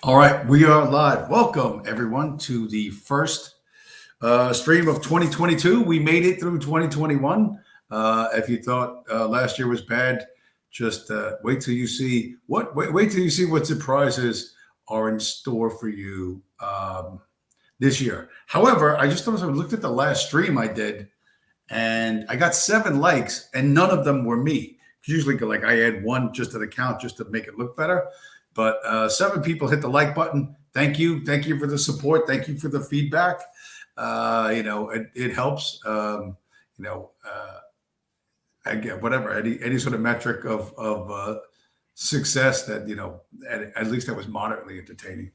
All right, we are live. Welcome, everyone, to the first stream of 2022. We made it through 2021. If you thought last year was bad, just wait till you see wait till you see what surprises are in store for you this year. However, I just noticed I looked at the last stream I did, and I got 7 likes, and none of them were me. Usually, like I add one just to the count just to make it look better. But 7 people hit the like button. Thank you for the support. Thank you for the feedback. It helps. You know, Again, whatever any sort of metric of success that at least that was moderately entertaining.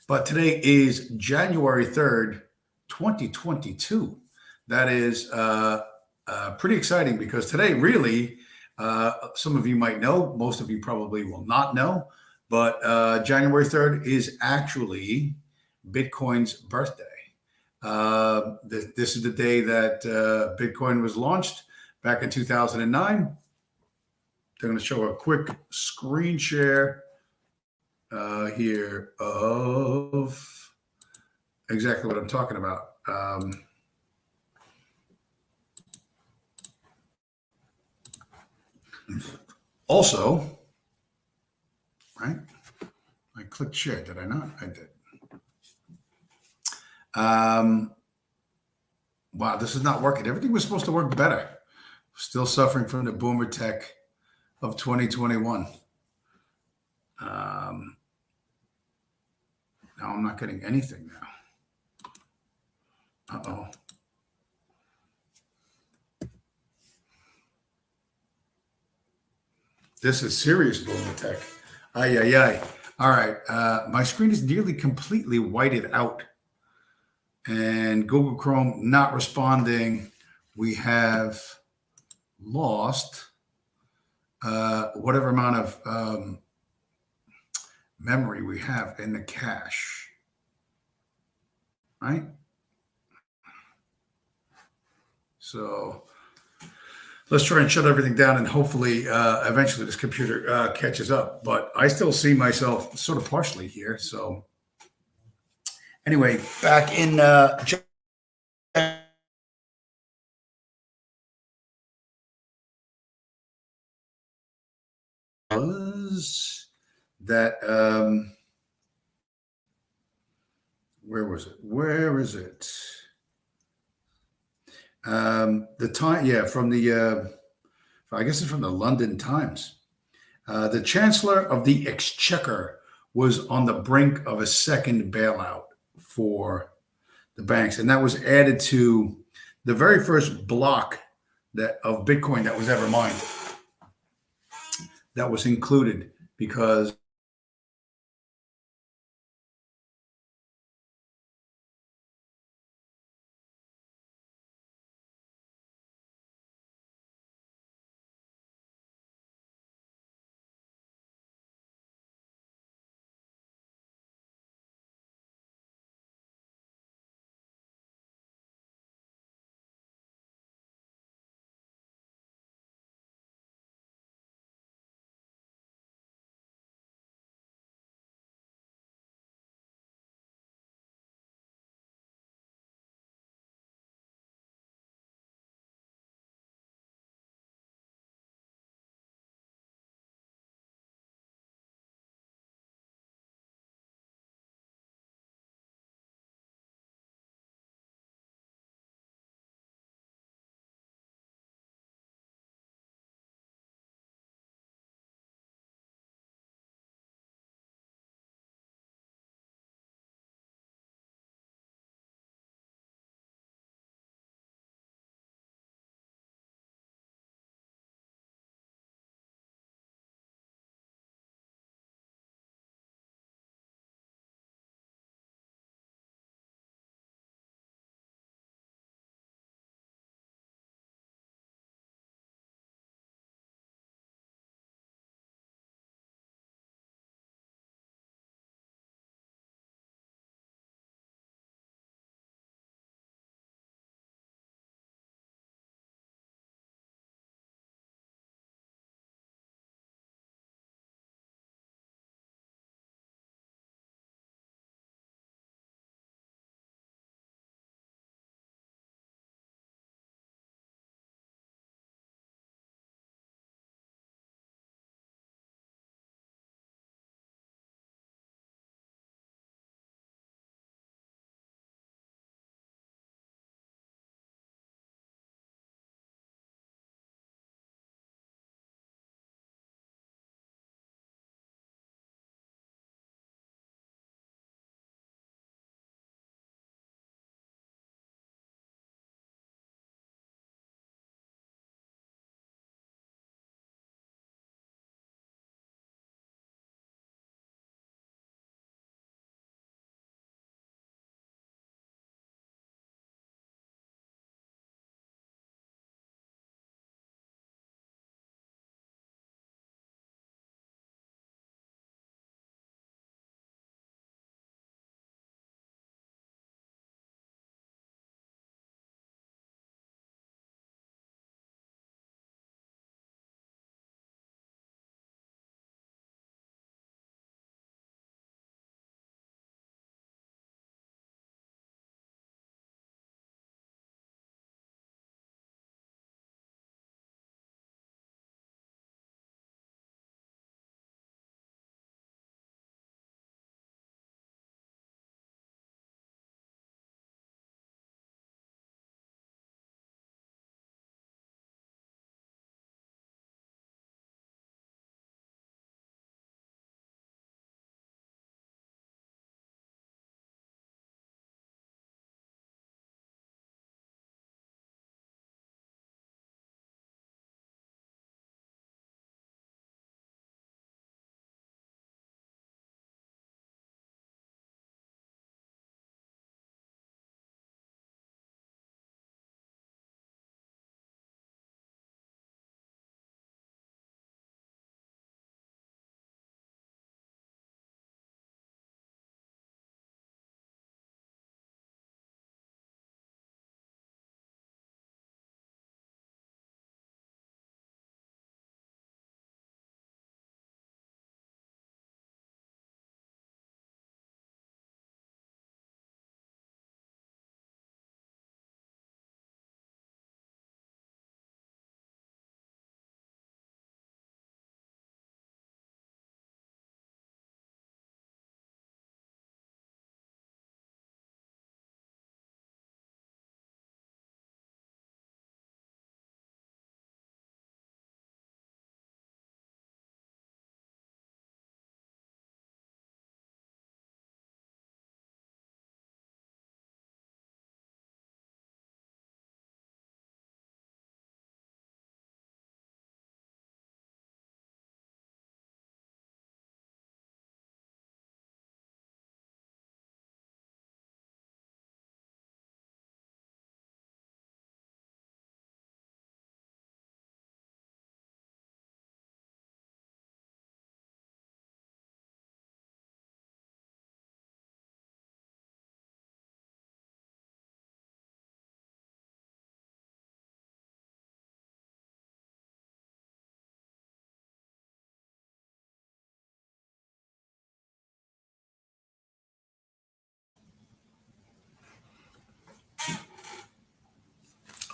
But today is January 3rd, 2022. That is pretty exciting because today, really, some of you might know, most of you probably will not know, but January 3rd is actually Bitcoin's birthday. This is the day that Bitcoin was launched back in 2009. I'm going to show a quick screen share here of exactly what I'm talking about. Also, right? I clicked share. Did I not? I did. Wow, this is not working. Everything was supposed to work better. Still suffering from the boomer tech of 2021. Now I'm not getting anything now. Uh-oh. This is serious boomer tech. Ay, ay, ay. All right. My screen is nearly completely whited out. And Google Chrome not responding. We have lost whatever amount of memory we have in the cache. Right? So let's try and shut everything down, and hopefully eventually this computer catches up. But I still see myself sort of partially here. So anyway, back in was that where was it? Where is it? The time, yeah, from the I guess it's from the London Times. The Chancellor of the Exchequer was on the brink of a second bailout for the banks, and that was added to the very first block of Bitcoin that was ever mined. That was included because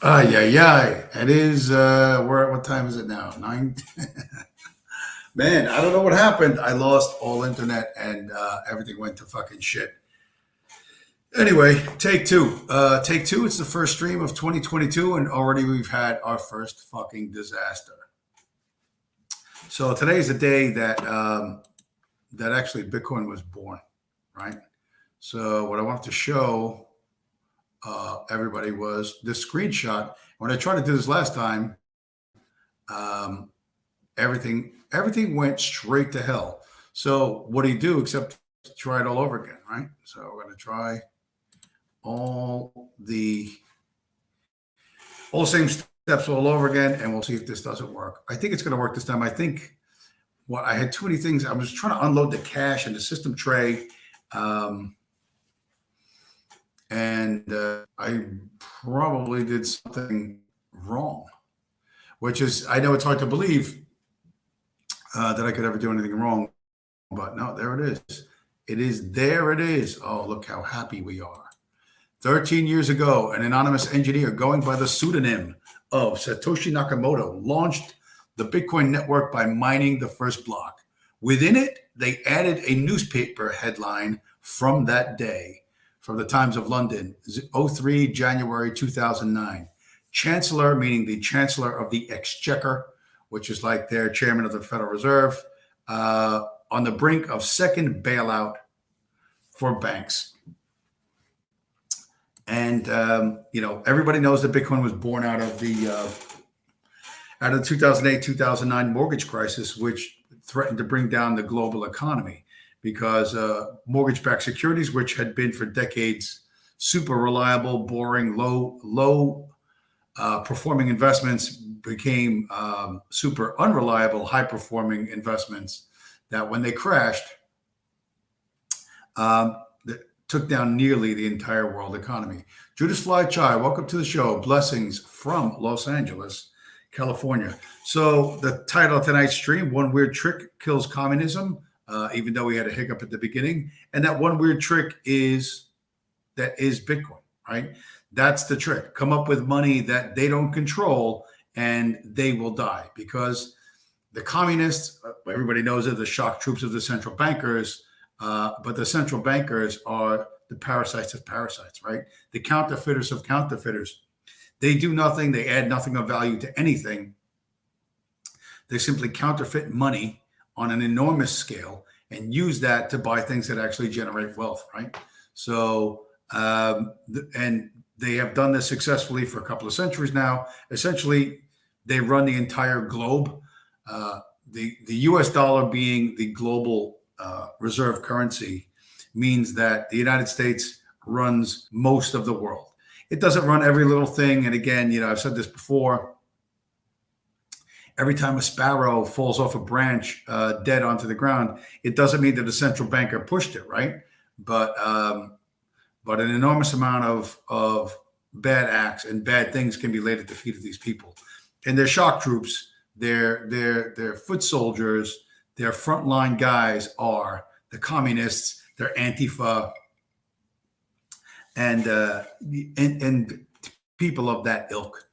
Yeah, yeah. It is. What time is it now? Nine. Man, I don't know what happened. I lost all internet and everything went to fucking shit. Anyway, take two. Take two. It's the first stream of 2022, and already we've had our first fucking disaster. So today is the day that actually Bitcoin was born, right? So what I wanted to show everybody was this screenshot. When I tried to do this last time, um, everything went straight to hell. So what do you do except try it all over again, right? So we're going to try all the same steps all over again, and we'll see if this doesn't work. I think it's going to work this time. I think I had too many things. I was trying to unload the cache and the system tray, and I probably did something wrong, which is, I know it's hard to believe that I could ever do anything wrong, but no, there it is. There it is. Oh, look how happy we are. 13 years ago, an anonymous engineer going by the pseudonym of Satoshi Nakamoto launched the Bitcoin network by mining the first block. Within it, they added a newspaper headline from that day, from the Times of London, 03 January 2009. Chancellor, meaning the Chancellor of the Exchequer, which is like their chairman of the Federal Reserve, on the brink of second bailout for banks. And everybody knows that Bitcoin was born out of the 2008-2009 mortgage crisis, which threatened to bring down the global economy because mortgage-backed securities, which had been for decades super reliable, boring, low performing investments, became super unreliable, high-performing investments that when they crashed, took down nearly the entire world economy. Judith Fly Chai, welcome to the show. Blessings from Los Angeles, California. So the title of tonight's stream, One Weird Trick Kills Communism, even though we had a hiccup at the beginning. And that one weird trick is Bitcoin, right? That's the trick. Come up with money that they don't control and they will die, because the communists, everybody knows it, the shock troops of the central bankers, but the central bankers are the parasites of parasites, right? The counterfeiters of counterfeiters. They do nothing. They add nothing of value to anything. They simply counterfeit money on an enormous scale and use that to buy things that actually generate wealth, right? So, and they have done this successfully for a couple of centuries now. Essentially, they run the entire globe. The US dollar being the global reserve currency means that the United States runs most of the world. It doesn't run every little thing. And again, I've said this before. Every time a sparrow falls off a branch dead onto the ground, it doesn't mean that a central banker pushed it, right? But an enormous amount of bad acts and bad things can be laid at the feet of these people. And their shock troops, their foot soldiers, their frontline guys are the communists, their Antifa, and people of that ilk.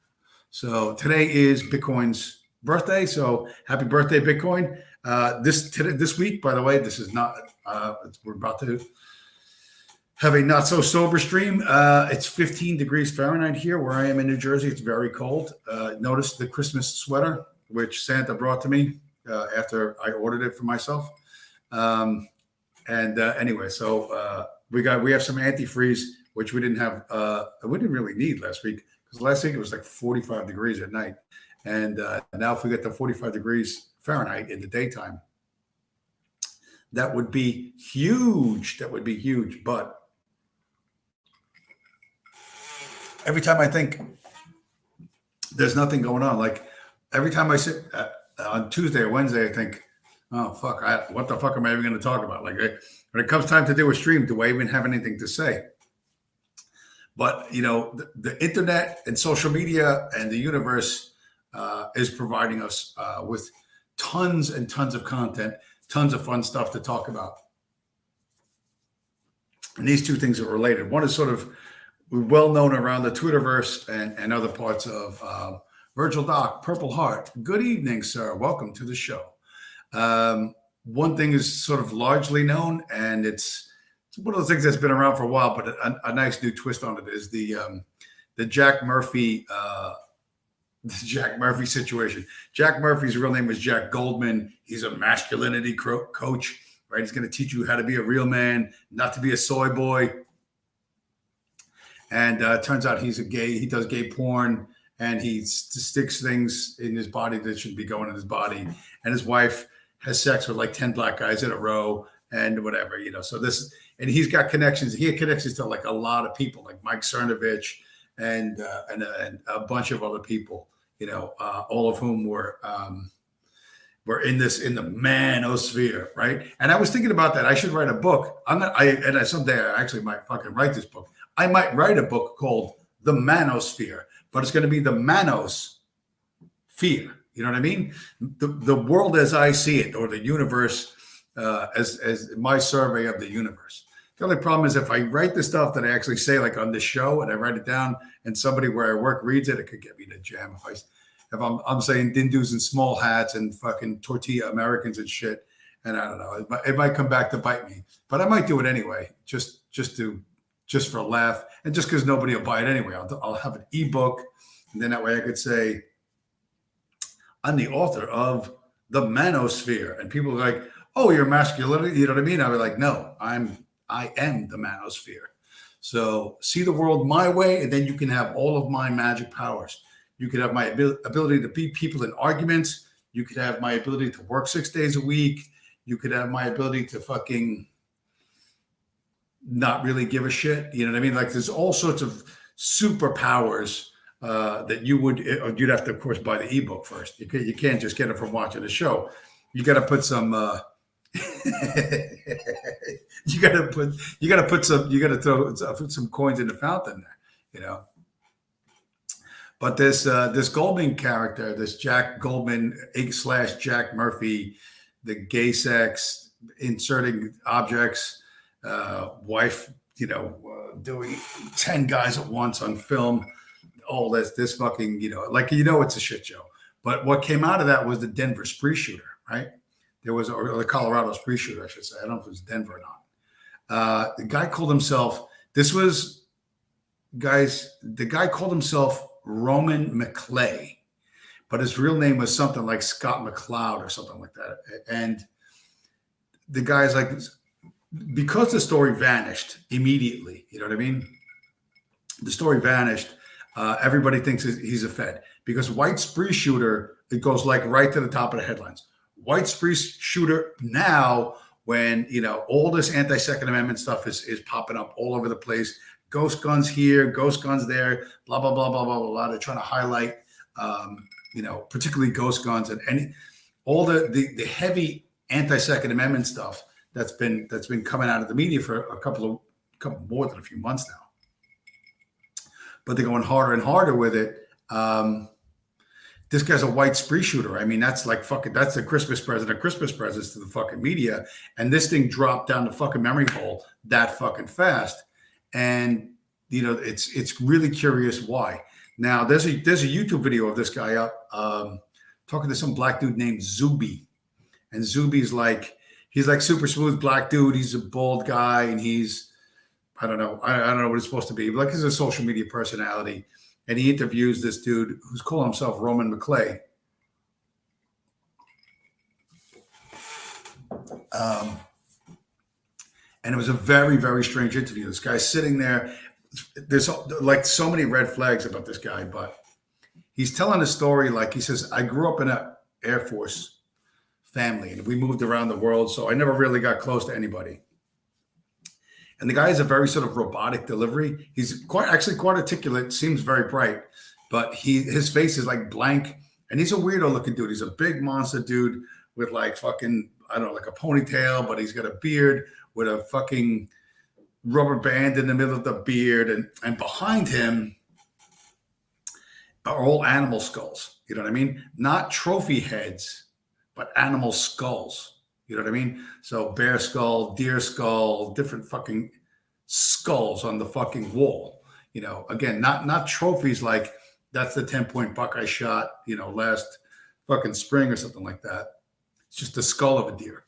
So today is Bitcoin's birthday. So happy birthday, Bitcoin. This week, by the way, this is not, we're about to have a not so sober stream. It's 15 degrees Fahrenheit here where I am in New Jersey. It's very cold. Notice the Christmas sweater, which Santa brought to me after I ordered it for myself. Anyway, so we have some antifreeze, which we didn't have. We didn't really need last week, because last week it was like 45 degrees at night. And now if we get to 45 degrees Fahrenheit in the daytime, that would be huge. That would be huge. But every time I think there's nothing going on, like every time I sit on Tuesday or Wednesday, I think, oh, fuck, what the fuck am I even going to talk about? Like, when it comes time to do a stream, do I even have anything to say? But, the internet and social media and the universe is providing us with tons and tons of content, tons of fun stuff to talk about. And these two things are related. One is sort of well known around the Twitterverse and other parts of Virgil Doc, Purple Heart. Good evening, sir. Welcome to the show. One thing is sort of largely known, and it's one of those things that's been around for a while, but a nice new twist on it is the Jack Murphy situation. Jack Murphy's real name is Jack Goldman. He's a masculinity coach, right? He's going to teach you how to be a real man, not to be a soy boy. And turns out he's a gay. He does gay porn, and he sticks things in his body that shouldn't be going in his body. And his wife has sex with like 10 black guys in a row and whatever, So this, and he's got connections. He had connections to like a lot of people, like Mike Cernovich and a bunch of other people, all of whom were in the manosphere, right? And I was thinking about that. I should write a book. Someday I actually might fucking write this book. I might write a book called The Manosphere, but it's going to be the Manos Fear. You know what I mean? The world as I see it, or the universe as my survey of the universe. The only problem is if I write the stuff that I actually say, like on this show, and I write it down, and somebody where I work reads it, it could get me to jam. If I'm saying dindus and small hats and fucking tortilla Americans and shit, and I don't know, it might come back to bite me, but I might do it anyway, just for a laugh, and just because nobody will buy it anyway. I'll have an ebook, and then that way I could say, I'm the author of The Manosphere. And people are like, oh, you're masculinity. You know what I mean? I was like, no, I am the Manosphere. So see the world my way, and then you can have all of my magic powers. You could have my ability to beat people in arguments. You could have my ability to work 6 days a week. You could have my ability to fucking not really give a shit. You know what I mean? Like there's all sorts of superpowers that you'd have to, of course, buy the ebook first. You can't just get it from watching the show. You got to put some. You got to put some coins in the fountain there, But this Goldman character, this Jack Goldman / Jack Murphy, the gay sex, inserting objects, wife, doing 10 guys at once on film. Oh, this fucking, it's a shit show. But what came out of that was the Denver spree shooter, right? Or the Colorado spree shooter, I should say. I don't know if it was Denver or not. The guy called himself, the guy called himself Roman McClay, but his real name was something like Scott McCloud or something like that. And the guy's like, because the story vanished immediately, you know what I mean? The story vanished. Everybody thinks he's a Fed because white spree shooter, it goes like right to the top of the headlines. White spree shooter now, when all this anti-Second Amendment stuff is popping up all over the place. Ghost guns here, ghost guns there, blah blah blah blah blah blah. They're trying to highlight, particularly ghost guns and all the heavy anti-Second Amendment stuff that's been coming out of the media for a couple more than a few months now. But they're going harder and harder with it. This guy's a white spree shooter. I mean, that's like fucking, that's the Christmas present of Christmas presents to the fucking media. And this thing dropped down the fucking memory hole that fucking fast. And, it's really curious why. Now, there's a YouTube video of this guy up talking to some black dude named Zuby. And Zuby's he's like super smooth black dude. He's a bald guy and I don't know what it's supposed to be, but he's a social media personality. And he interviews this dude who's calling himself Roman McClay. And it was a very, very strange interview. This guy's sitting there. There's like so many red flags about this guy, but he's telling a story. Like he says, I grew up in an Air Force family and we moved around the world. So I never really got close to anybody. And the guy has a very sort of robotic delivery. He's quite articulate, seems very bright, but his face is like blank. And he's a weirdo looking dude. He's a big monster dude with like fucking, I don't know, like a ponytail, but he's got a beard with a fucking rubber band in the middle of the beard. And behind him are all animal skulls. You know what I mean? Not trophy heads, but animal skulls. You know what I mean? So bear skull, deer skull, different fucking skulls on the fucking wall. again, not trophies like that's the 10-point buck I shot, last fucking spring or something like that. It's just the skull of a deer.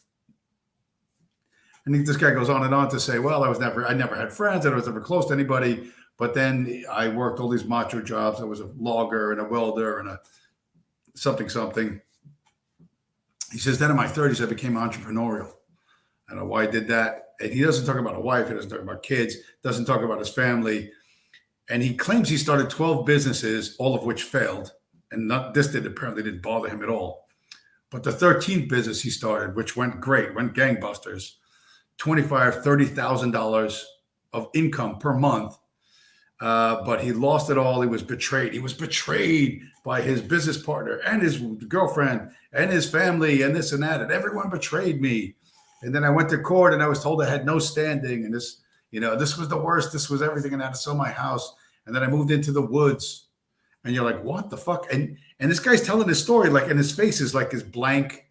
And this guy goes on and on to say, well, I never had friends. I was never close to anybody. But then I worked all these macho jobs. I was a logger and a welder and a something. He says, then in my 30s, I became entrepreneurial. I don't know why I did that. And he doesn't talk about a wife. He doesn't talk about kids. Doesn't talk about his family. And he claims he started 12 businesses, all of which failed. And this apparently didn't bother him at all. But the 13th business he started, which went great, went gangbusters, $25,000, $30,000 of income per month. But he lost it all. He was betrayed. He was betrayed by his business partner and his girlfriend and his family and this and that. And everyone betrayed me. And then I went to court and I was told I had no standing. And this was the worst. This was everything. And I had to sell my house. And then I moved into the woods. And you're like, what the fuck? And this guy's telling his story, like, and his face is like as blank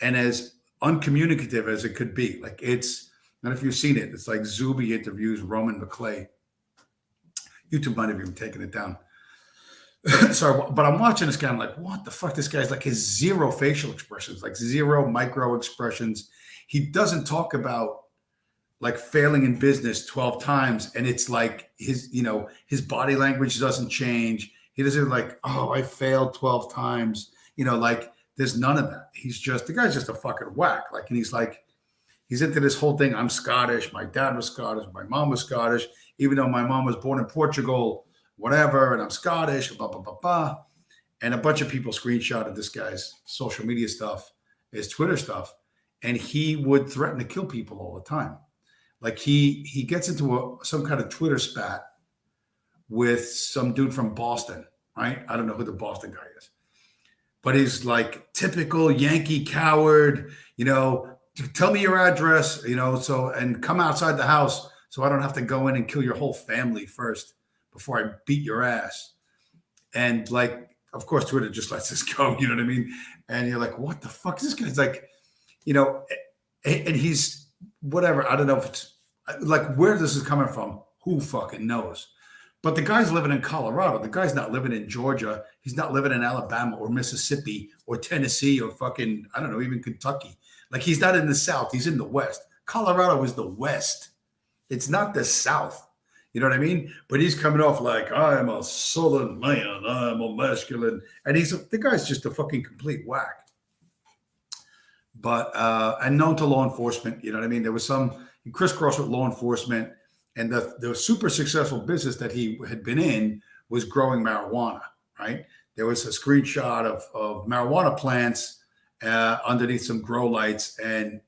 and as uncommunicative as it could be. Like I don't know if you've seen it. It's like Zuby interviews Roman McClay. YouTube might have even taken it down. Sorry, but I'm watching this guy. I'm like, what the fuck? This guy's like his zero facial expressions, like zero micro expressions. He doesn't talk about like failing in business 12 times. And it's like his body language doesn't change. He doesn't like, oh, I failed 12 times. Like there's none of that. The guy's just a fucking whack. Like, and he's into this whole thing. I'm Scottish. My dad was Scottish. My mom was Scottish, even though my mom was born in Portugal, whatever. And I'm Scottish, blah, blah, blah, blah. And a bunch of people screenshotted this guy's social media stuff, his Twitter stuff. And he would threaten to kill people all the time. Like he gets into some kind of Twitter spat with some dude from Boston, right? I don't know who the Boston guy is. But he's like typical Yankee coward, tell me your address, and come outside the house so I don't have to go in and kill your whole family first before I beat your ass. And like, of course, Twitter just lets this go, you know what I mean? And you're like, what the fuck? This guy's like, and he's whatever. I don't know if it's like where this is coming from. Who fucking knows? But the guy's living in Colorado. The guy's not living in Georgia. He's not living in Alabama or Mississippi or Tennessee or fucking, I don't know, even Kentucky. Like he's not in the South. He's in the West. Colorado is the West. It's not the South. You know what I mean? But he's coming off like, I'm a Southern man. I'm a masculine. And the guy's just a fucking complete whack. But, and known to law enforcement, you know what I mean? There was some crisscross with law enforcement. And the super successful business that he had been in was growing marijuana, right? There was a screenshot of marijuana plants underneath some grow lights. And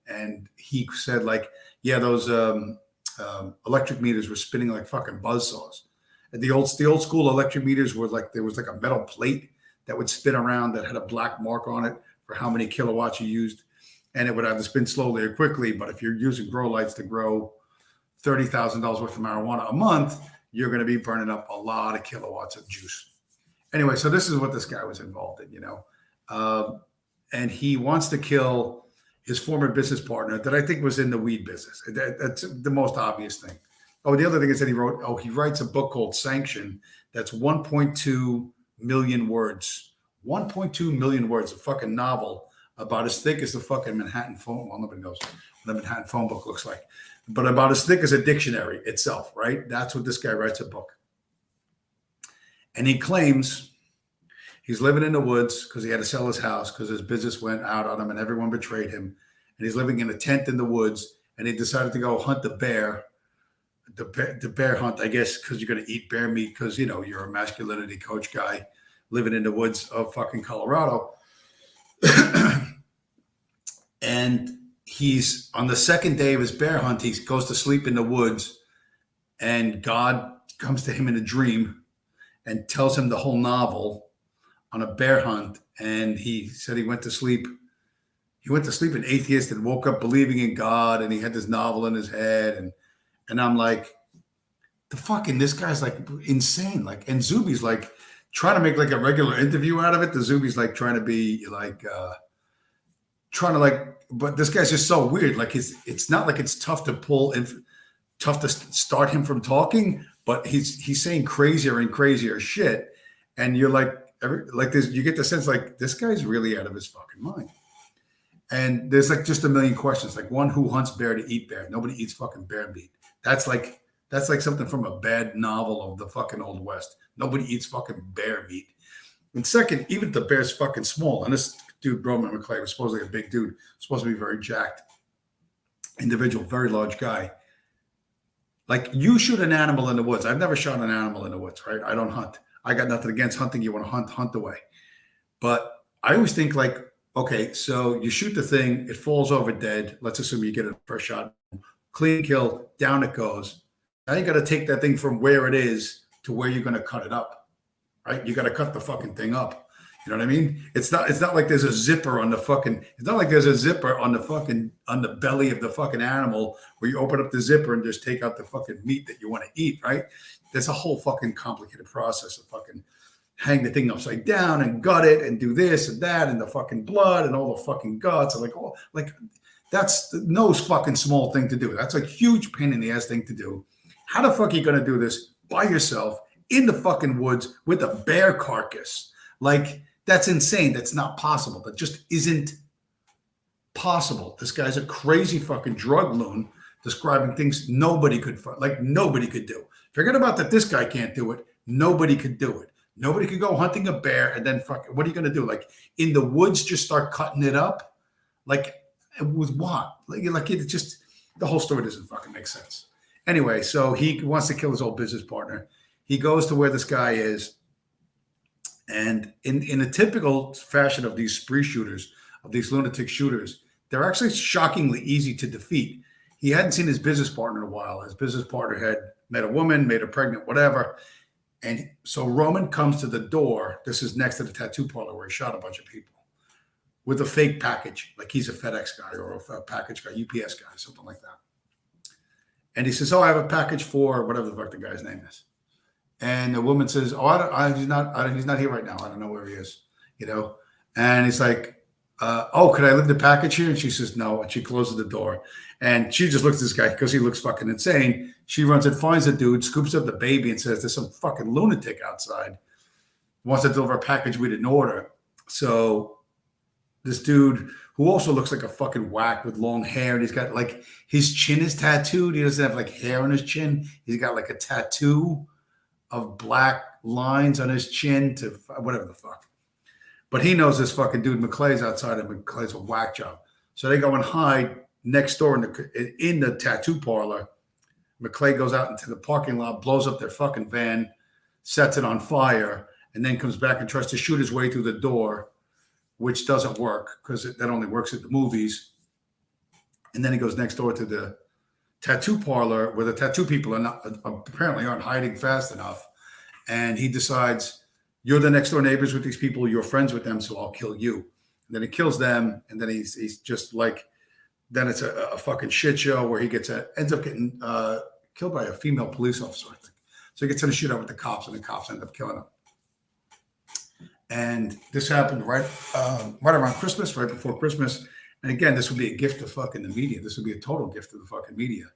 he said like, yeah, those electric meters were spinning like fucking buzzsaws. And the old school electric meters were like, there was like a metal plate that would spin around that had a black mark on it for how many kilowatts you used. And it would either spin slowly or quickly. But if you're using grow lights to grow $30,000 worth of marijuana a month, you're going to be burning up a lot of kilowatts of juice. Anyway, so this is what this guy was involved in, and he wants to kill his former business partner that I think was in the weed business. That's the most obvious thing. Oh, the other thing is that he writes a book called Sanction. That's 1.2 million words. 1.2 million words, a fucking novel about as thick as the fucking Manhattan phone. Well, nobody knows what the Manhattan phone book looks like. But about as thick as a dictionary itself, right? That's what this guy writes a book. And he claims he's living in the woods because he had to sell his house because his business went out on him and everyone betrayed him. And he's living in a tent in the woods and he decided to go hunt the bear hunt, I guess, because you're going to eat bear meat because, you're a masculinity coach guy living in the woods of fucking Colorado. And he's on the second day of his bear hunt. He goes to sleep in the woods and God comes to him in a dream and tells him the whole novel on a bear hunt. And he said he went to sleep. He went to sleep an atheist and woke up believing in God. And he had this novel in his head. And I'm like, this guy's like insane. Like, and Zuby's like trying to make like a regular interview out of it. The Zuby's like trying to be like, but this guy's just so weird. Like it's not like it's tough to pull and tough to start him from talking, but he's saying crazier and crazier shit, and you're like this. You get the sense like this guy's really out of his fucking mind. And there's like just a million questions. Like one, who hunts bear to eat bear? Nobody eats fucking bear meat. That's like something from a bad novel of the fucking Old West. Nobody eats fucking bear meat. And second, even if the bear's fucking small, and this dude, Roman McClay, was supposedly a big dude, supposed to be very jacked individual, very large guy. Like you shoot an animal in the woods. I've never shot an animal in the woods, right? I don't hunt. I got nothing against hunting. You want to hunt away. But I always think like, okay, so you shoot the thing, it falls over dead. Let's assume you get it first shot, clean kill, down it goes. Now you got to take that thing from where it is to where you're going to cut it up, right? You got to cut the fucking thing up. You know what I mean? It's not like there's a zipper on the fucking, it's not like there's a zipper on the belly of the fucking animal where you open up the zipper and just take out the fucking meat that you want to eat, right? There's a whole fucking complicated process of fucking hang the thing upside down and gut it and do this and that and the fucking blood and all the fucking guts. And like that's no fucking small thing to do. That's a huge pain in the ass thing to do. How the fuck are you going to do this by yourself in the fucking woods with a bear carcass? Like, that's insane. That's not possible. That just isn't possible. This guy's a crazy fucking drug loon describing things nobody could do. Forget about that. This guy can't do it. Nobody could do it. Nobody could go hunting a bear and then fucking, what are you going to do? Like in the woods, just start cutting it up? Like with what? Like it just, the whole story doesn't fucking make sense. Anyway, so he wants to kill his old business partner. He goes to where this guy is. And in a typical fashion of these spree shooters, of these lunatic shooters, they're actually shockingly easy to defeat. He hadn't seen his business partner in a while. His business partner had met a woman, made her pregnant, whatever. And so Roman comes to the door. This is next to the tattoo parlor where he shot a bunch of people with a fake package, like he's a FedEx guy or a package guy, UPS guy, something like that. And he says, "Oh, I have a package for whatever the fuck the guy's name is." And the woman says, "Oh, he's not here right now. I don't know where he is, you know." And he's like, "Oh, could I leave the package here?" And she says, "No." And she closes the door. And she just looks at this guy because he looks fucking insane. She runs and finds the dude, scoops up the baby, and says, "There's some fucking lunatic outside. Wants to deliver a package we didn't order." So this dude, who also looks like a fucking whack with long hair, and he's got like his chin is tattooed. He doesn't have like hair on his chin. He's got like a tattoo of black lines on his chin to whatever the fuck. But he knows this fucking dude McClay's outside and McClay's a whack job. So they go and hide next door in the tattoo parlor. McClay goes out into the parking lot, blows up their fucking van, sets it on fire, and then comes back and tries to shoot his way through the door, which doesn't work because that only works at the movies. And then he goes next door to the tattoo parlor where the tattoo people apparently aren't hiding fast enough. And he decides, "You're the next door neighbors with these people. You're friends with them, so I'll kill you." And then he kills them. And then he's just like, then it's a fucking shit show where he ends up getting killed by a female police officer, I think. So he gets in a shootout with the cops, and the cops end up killing him. And this happened right around Christmas, right before Christmas. And again, this would be a gift to fucking the media. This would be a total gift to the fucking media.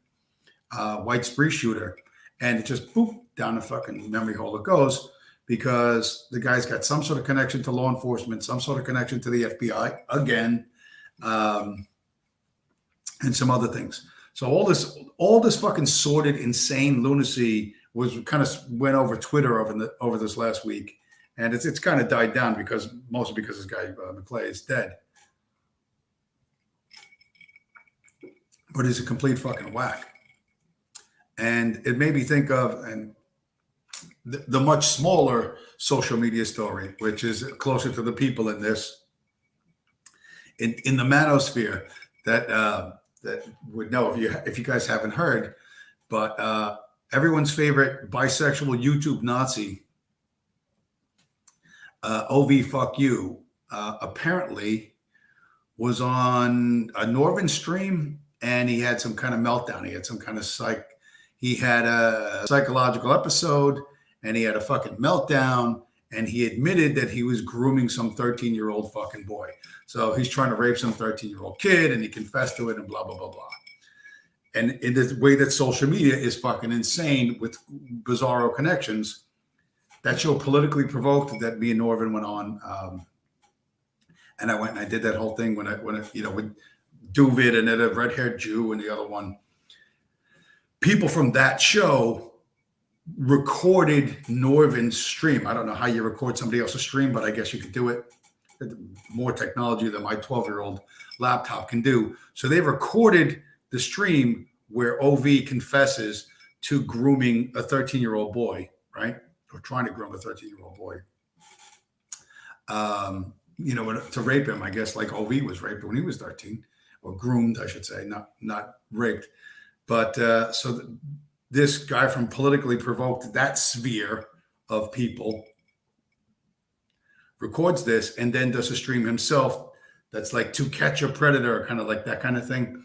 White spree shooter. And it just, boop, down the fucking memory hole it goes, because the guy's got some sort of connection to law enforcement, some sort of connection to the FBI, again, and some other things. So all this fucking sordid, insane lunacy was kind of went over Twitter over this last week. And it's kind of died down mostly because this guy, McClay, is dead. But he's a complete fucking whack. And it made me think of the much smaller social media story, which is closer to the people in this, in the manosphere that would know if you guys haven't heard. But everyone's favorite bisexual YouTube Nazi, OV Fuck You, apparently was on a Northern stream, and he had some kind of meltdown. He had some kind of he had a psychological episode, and he had a fucking meltdown, and he admitted that he was grooming some 13-year-old fucking boy. So he's trying to rape some 13-year-old kid, and he confessed to it, and blah, blah, blah, blah. and in the way that social media is fucking insane with bizarro connections, that show Politically Provoked that me and Norvin went on. And I went and I did that whole thing when I with Duvid and then a red-haired Jew and the other one. People from that show recorded Norvin's stream. I don't know how you record somebody else's stream, but I guess you could do it. More technology than my 12-year-old laptop can do. So they recorded the stream where OV confesses to grooming a 13-year-old boy, right? Or trying to groom a 13-year-old boy. To rape him, I guess, like OV was raped when he was 13, or groomed, I should say, not raped. But this guy from Politically Provoked, that sphere of people, records this and then does a stream himself that's like To Catch a Predator, kind of like that kind of thing,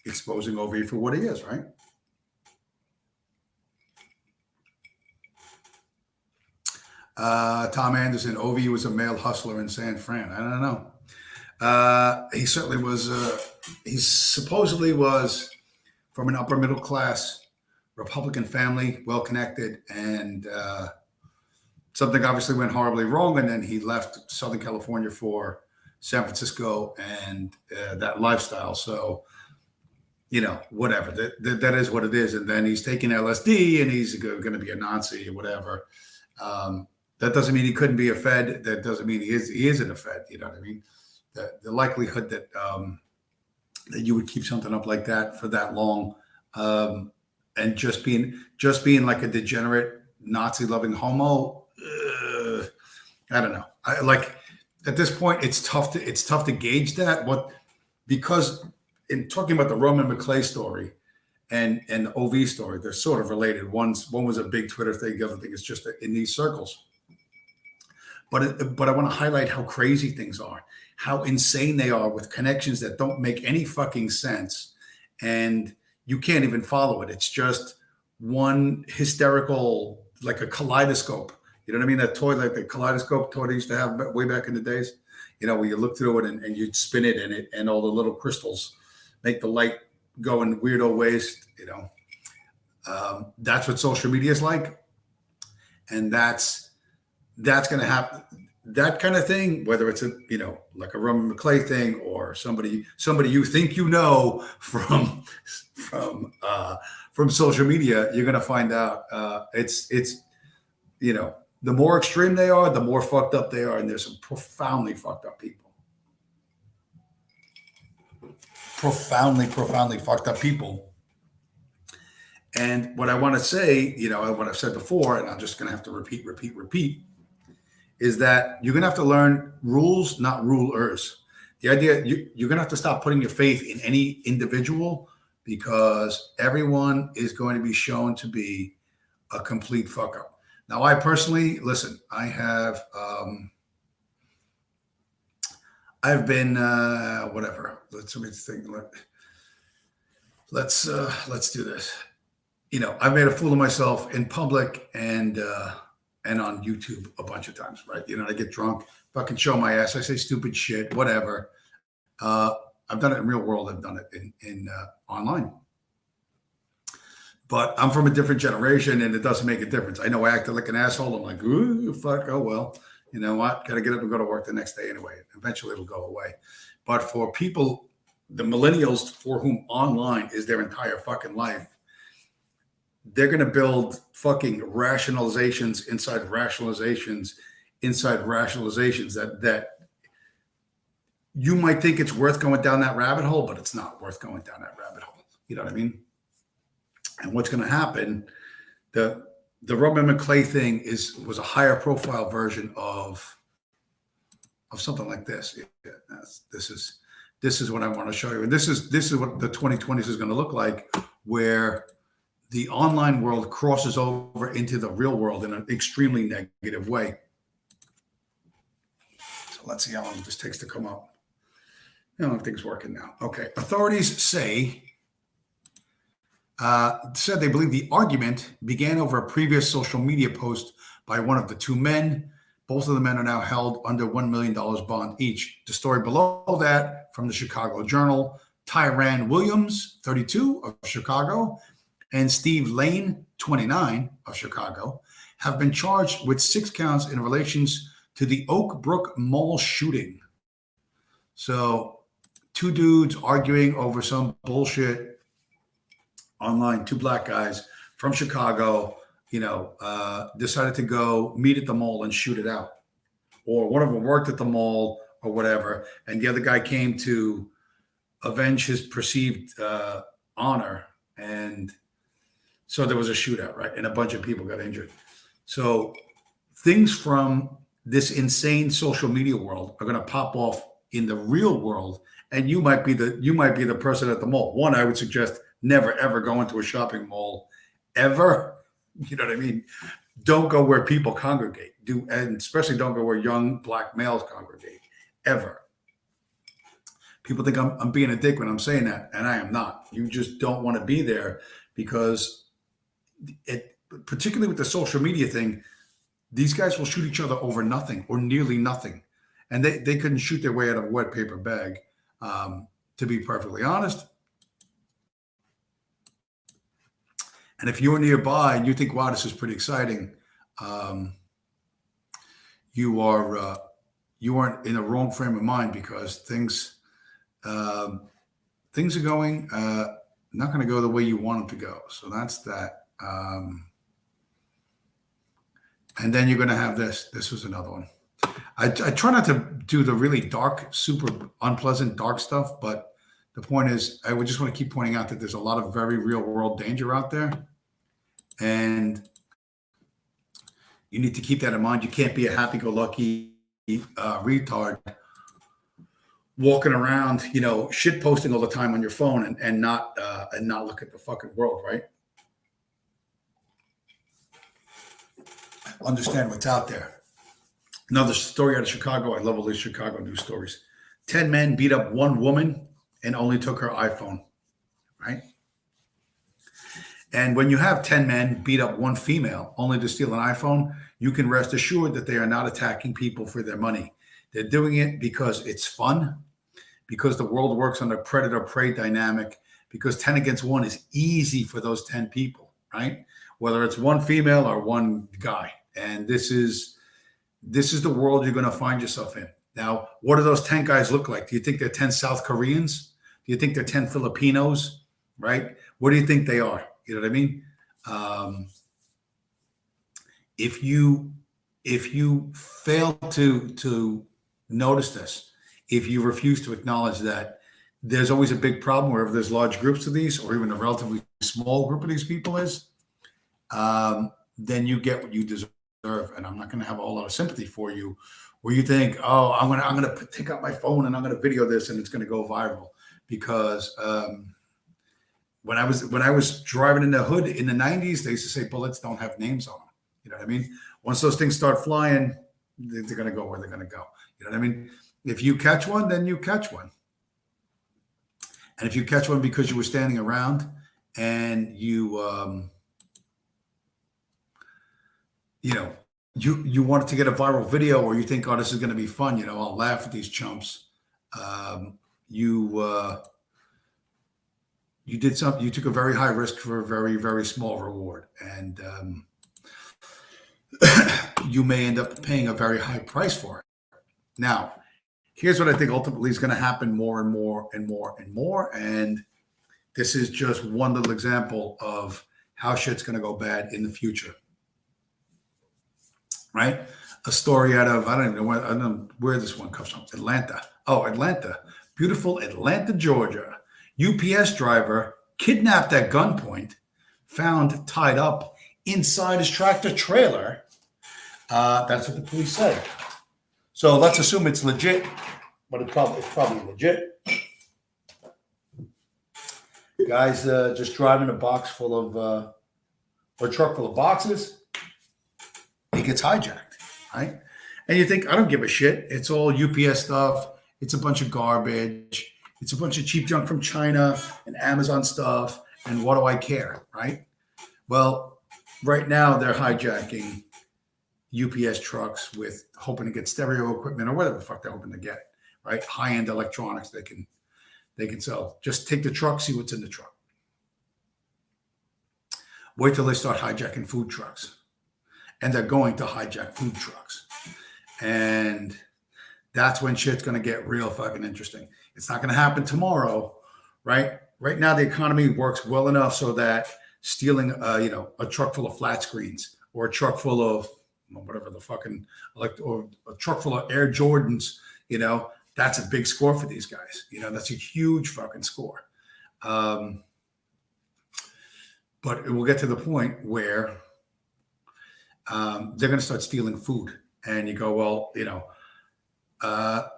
exposing OV for what he is, right? Tom Anderson, OV was a male hustler in San Fran. I don't know. He certainly was. He supposedly was from an upper middle class Republican family, well connected, and something obviously went horribly wrong. And then he left Southern California for San Francisco and that lifestyle. So, whatever. That is what it is. And then he's taking LSD and he's going to be a Nazi or whatever. That doesn't mean he couldn't be a Fed. That doesn't mean he isn't a Fed. You know what I mean? The likelihood that that you would keep something up like that for that long, and just being like a degenerate Nazi-loving homo, I don't know. At this point, it's tough to gauge that. Because in talking about the Roman McClay story and the OV story, they're sort of related. One was a big Twitter thing. The other thing is just in these circles. But I want to highlight how crazy things are, how insane they are with connections that don't make any fucking sense. And you can't even follow it. It's just one hysterical, like a kaleidoscope. You know what I mean? That toy, like the kaleidoscope toy they used to have way back in the days, where you look through it and you'd spin it and all the little crystals make the light go in weirdo ways, that's what social media is like. And that's going to happen. That kind of thing, whether it's like a Roman McClay thing or somebody you think from social media, you're going to find out it's the more extreme they are, the more fucked up they are, and there's some profoundly fucked up people. Profoundly fucked up people. And what I want to say, what I've said before, and I'm just going to have to repeat, is that you're going to have to learn rules, not rulers. The idea, you're going to have to stop putting your faith in any individual, because everyone is going to be shown to be a complete fuck up. Now, I personally, listen, I have, I've been, whatever. Let's think. Let's do this. I've made a fool of myself in public and on YouTube a bunch of times, right? I get drunk, fucking show my ass. I say stupid shit, whatever. I've done it in real world. I've done it in online. But I'm from a different generation, and it doesn't make a difference. I know I acted like an asshole. I'm like, ooh, fuck, oh well. You know what? Got to get up and go to work the next day anyway. Eventually it'll go away. But for people, the millennials for whom online is their entire fucking life, they're going to build fucking rationalizations inside rationalizations that you might think it's worth going down that rabbit hole, but it's not worth going down that rabbit hole. You know what I mean? And what's going to happen, the Roman McClay thing was a higher profile version of something like this. Yeah, this is what I want to show you. And this is what the 2020s is going to look like, where the online world crosses over into the real world in an extremely negative way. So let's see how long this takes to come up. I don't think it's working now. Okay. Authorities said they believe the argument began over a previous social media post by one of the two men. Both of the men are now held under $1 million bond each. The story below that from the Chicago Journal Tyran Williams, 32, of Chicago, and Steve Lane, 29, of Chicago, have been charged with 6 counts in relations to the Oak Brook Mall shooting. So 2 dudes arguing over some bullshit online, 2 black guys from Chicago, decided to go meet at the mall and shoot it out. Or one of them worked at the mall or whatever, and the other guy came to avenge his perceived honor. And so there was a shootout, right? And a bunch of people got injured. So things from this insane social media world are going to pop off in the real world, and you might be the person at the mall. One, I would suggest never ever go into a shopping mall ever. You know what I mean? Don't go where people congregate. And especially don't go where young black males congregate ever. People think I'm being a dick when I'm saying that, and I am not. You just don't want to be there because particularly with the social media thing, these guys will shoot each other over nothing or nearly nothing. And they couldn't shoot their way out of a wet paper bag, to be perfectly honest. And if you're nearby and you think, wow, this is pretty exciting, you aren't in the wrong frame of mind, because things are going not going to go the way you want them to go. So that's that. And then you're going to have this. This was another one. I try not to do the really dark, super unpleasant, dark stuff. But the point is, I would just want to keep pointing out that there's a lot of very real world danger out there. And you need to keep that in mind. You can't be a happy-go-lucky retard walking around, shit posting all the time on your phone and not look at the fucking world, right? Understand what's out there. Another story out of Chicago. I love all these Chicago news stories. 10 men beat up 1 woman and only took her iPhone, right? And when you have 10 men beat up 1 female only to steal an iPhone, you can rest assured that they are not attacking people for their money. They're doing it because it's fun, because the world works on a predator-prey dynamic, because 10 against 1 is easy for those 10 people, right? Whether it's 1 female or 1 guy. And this is the world you're going to find yourself in. Now, what do those 10 guys look like? Do you think they're 10 South Koreans? Do you think they're 10 Filipinos, right? What do you think they are? You know what I mean? If you fail to notice this, if you refuse to acknowledge that there's always a big problem wherever there's large groups of these, or even a relatively small group of these people is, then you get what you deserve. And I'm not going to have a whole lot of sympathy for you, where you think, oh, I'm gonna take out my phone and I'm going to video this and it's going to go viral. Because when I was driving in the hood in the 90s, they used to say bullets don't have names on them. You know what I mean? Once those things start flying, they're going to go where they're going to go. You know what I mean? If you catch one, then you catch one. And if you catch one because you were standing around and you wanted to get a viral video, or you think, oh, this is going to be fun, I'll laugh at these chumps. You did something. You took a very high risk for a very, very small reward, and you may end up paying a very high price for it. Now, here's what I think ultimately is going to happen more and more and more and more. And this is just one little example of how shit's going to go bad in the future. Right? A story out of, I don't know where this one comes from. Atlanta. Oh, Atlanta. Beautiful Atlanta, Georgia. UPS driver kidnapped at gunpoint, found tied up inside his tractor trailer. That's what the police said. So let's assume it's legit, but it's probably legit. Guy's just driving a box full of, or a truck full of boxes. He gets hijacked, right? And you think, I don't give a shit. It's all UPS stuff. It's a bunch of garbage. It's a bunch of cheap junk from China and Amazon stuff. And what do I care, right? Well, right now they're hijacking UPS trucks with hoping to get stereo equipment or whatever the fuck they're hoping to get, right? High-end electronics they they can sell. Just take the truck, see what's in the truck. Wait till they start hijacking food trucks. And they're going to hijack food trucks. And that's when shit's going to get real fucking interesting. It's not going to happen tomorrow, right? Right now, the economy works well enough so that stealing, a truck full of flat screens or a truck full of whatever the fucking, or a truck full of Air Jordans, that's a big score for these guys. That's a huge fucking score. But it will get to the point where they're going to start stealing food. And you go, well,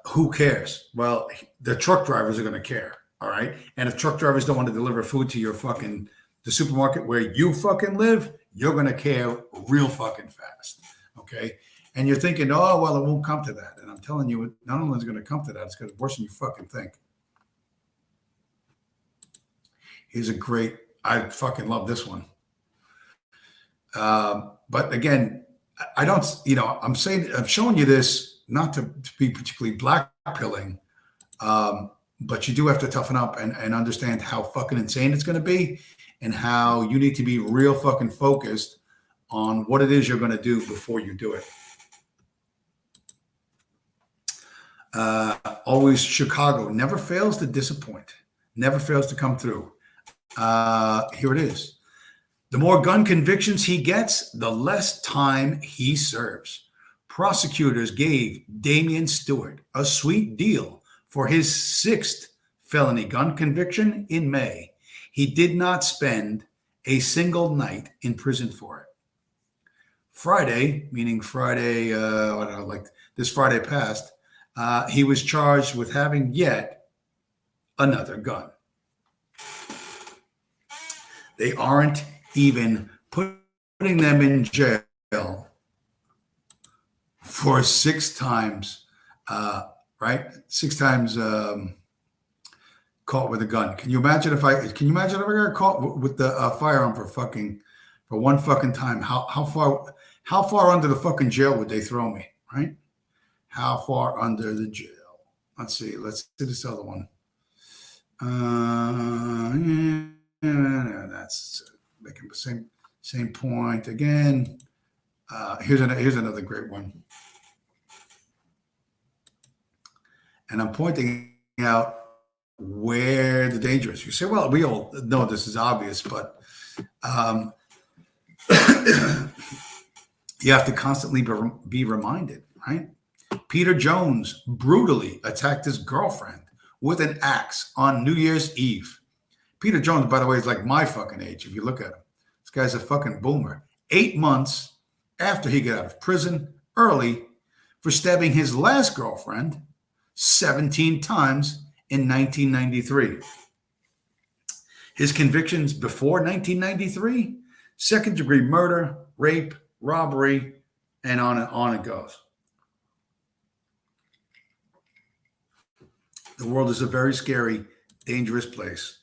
who cares? Well, the truck drivers are going to care. All right. And if truck drivers don't want to deliver food to your the supermarket where you fucking live, you're going to care real fucking fast. Okay. And you're thinking, oh, well, it won't come to that. And I'm telling you, not only is it going to come to that, it's going to be worse than you fucking think. I fucking love this one. But again, I don't, I'm showing you this not to be particularly blackpilling, but you do have to toughen up and understand how fucking insane it's going to be and how you need to be real fucking focused on what it is you're going to do before you do it. Always Chicago never fails to disappoint, never fails to come through. Here it is. The more gun convictions he gets, the less time he serves. Prosecutors gave Damian Stewart a sweet deal for his 6th felony gun conviction in May. He did not spend a single night in prison for it. Friday, meaning Friday, this Friday past, he was charged with having yet another gun. They aren't even putting them in jail for 6 times, right? 6 times caught with a gun. Can you imagine if I got caught with the firearm for one fucking time? How far under the fucking jail would they throw me, right? How far under the jail? Let's see this other one. That's making the same point again. Here's another great one. And I'm pointing out where the danger is. You say, well, we all know this is obvious, but you have to constantly be reminded, right? Peter Jones brutally attacked his girlfriend with an axe on New Year's Eve. Peter Jones, by the way, is like my fucking age. If you look at him, this guy's a fucking boomer. 8 months after he got out of prison early for stabbing his last girlfriend 17 times in 1993. His convictions before 1993, 2nd-degree murder, rape, robbery, and on it goes. The world is a very scary, dangerous place.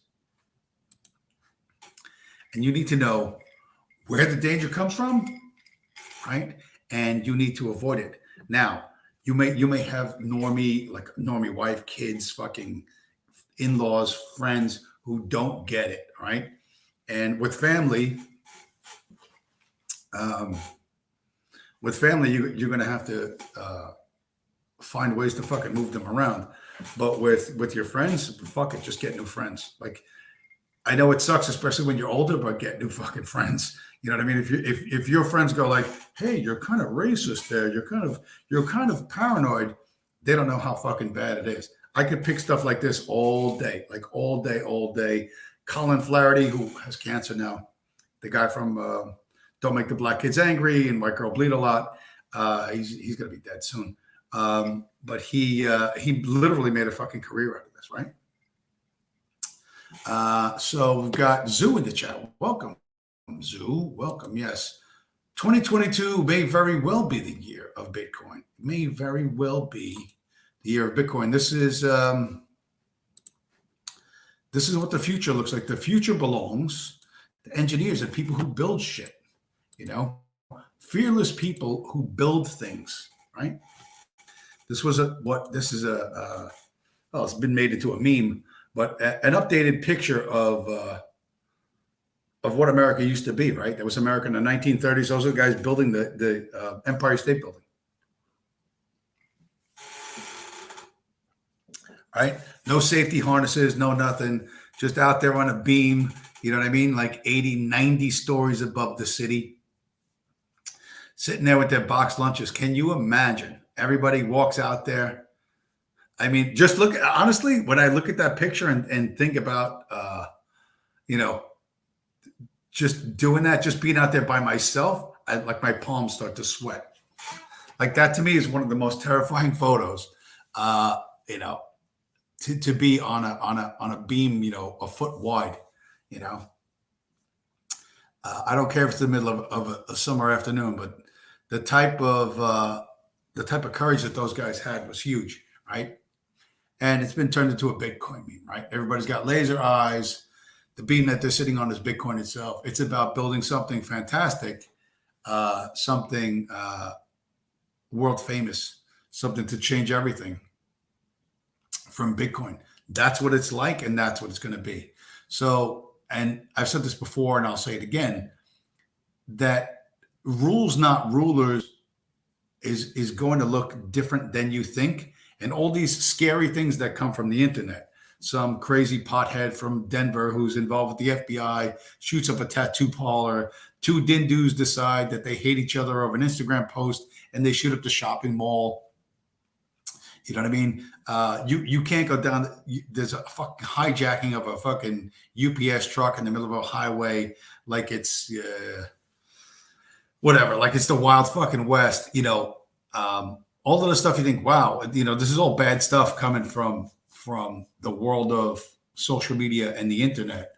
And you need to know where the danger comes from, right? And you need to avoid it. Now, you may have normie wife, kids, fucking in-laws, friends who don't get it, right? And with family, you're going to have to find ways to fucking move them around. But with your friends, fuck it, just get new friends. Like, I know it sucks, especially when you're older, but get new fucking friends. You know what I mean? If your friends go like, hey, you're kind of racist there, you're kind of paranoid, they don't know how fucking bad it is. I could pick stuff like this all day, like all day. Colin Flaherty, who has cancer now, the guy from Don't Make the Black Kids Angry and White Girl Bleed a Lot. He's gonna be dead soon. But he literally made a fucking career out of this, right? So we've got Zoo in the chat. Welcome, Zoo. Welcome. Yes. 2022 may very well be the year of Bitcoin. May very well be the year of Bitcoin. This is what the future looks like. The future belongs to engineers and people who build shit, fearless people who build things, right? It's been made into a meme, but an updated picture of what America used to be. Right, that was America in the 1930s. Those are the guys building the Empire State Building. Right, no safety harnesses, no nothing, just out there on a beam. You know what I mean? Like 80, 90 stories above the city, sitting there with their box lunches. Can you imagine? Everybody walks out there. I mean, just look, honestly, when I look at that picture and think about, you know, just doing that, just being out there by myself, like my palms start to sweat. Like that to me is one of the most terrifying photos, you know, to be on a beam, you know, a foot wide, you know. I don't care if it's the middle of a summer afternoon, but the type of courage that those guys had was huge, right? And it's been turned into a Bitcoin meme, right? Everybody's got laser eyes. The beam that they're sitting on is Bitcoin itself. It's about building something fantastic, something world famous, something to change everything from Bitcoin. That's what it's like, and that's what it's going to be. So, and I've said this before, and I'll say it again, that rules, not rulers, is going to look different than you think. And all these scary things that come from the internet. Some crazy pothead from Denver who's involved with the FBI shoots up a tattoo parlor. Two Dindus decide that they hate each other over an Instagram post, and they shoot up the shopping mall. You know what I mean? You can't go down. There's a fucking hijacking of a fucking UPS truck in the middle of a highway, like it's whatever, like it's the wild fucking West. You know, all of the stuff you think, wow, you know, this is all bad stuff coming from the world of social media and the internet.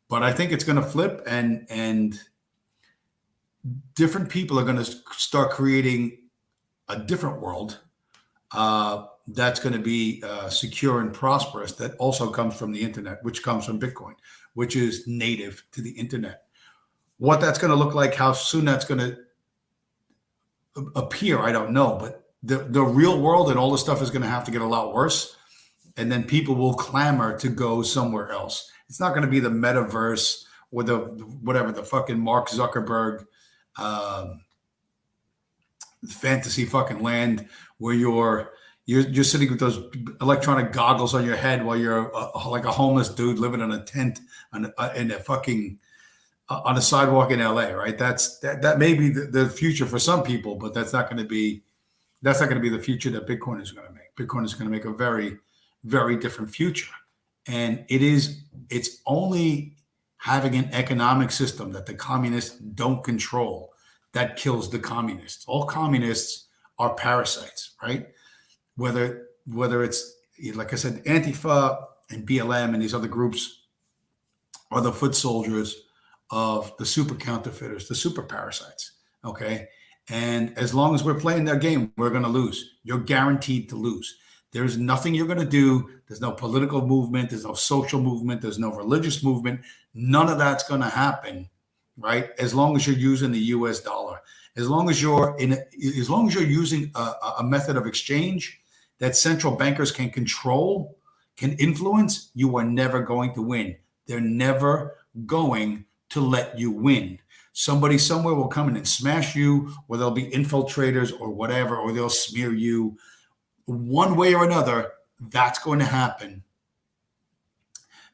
But I think it's going to flip, and different people are going to start creating a different world that's going to be secure and prosperous, that also comes from the internet, which comes from Bitcoin, which is native to the internet. What that's going to look like, how soon that's going to appear, I don't know. But the real world and all this stuff is going to have to get a lot worse. And then people will clamor to go somewhere else. It's not going to be the metaverse or the whatever, the fucking Mark Zuckerberg fantasy fucking land where you're sitting with those electronic goggles on your head while you're like a homeless dude living in a tent in a fucking on a sidewalk in LA, right? That may be the future for some people, but that's not going to be the future that Bitcoin is going to make. Bitcoin is going to make a very, very different future. And it's only having an economic system that the communists don't control that kills the communists. All communists are parasites, right? Whether it's, like I said, Antifa and BLM and these other groups are the foot soldiers of the super counterfeiters, the super parasites, okay? And as long as we're playing their game, we're going to lose. You're guaranteed to lose. There's nothing you're going to do. There's no political movement. There's no social movement. There's no religious movement. None of that's going to happen, right? As long as you're using the U.S. dollar, as long as you're using a method of exchange that central bankers can control, can influence, you are never going to win. They're never going to let you win. Somebody somewhere will come in and smash you, or there'll be infiltrators or whatever, or they'll smear you. One way or another, that's going to happen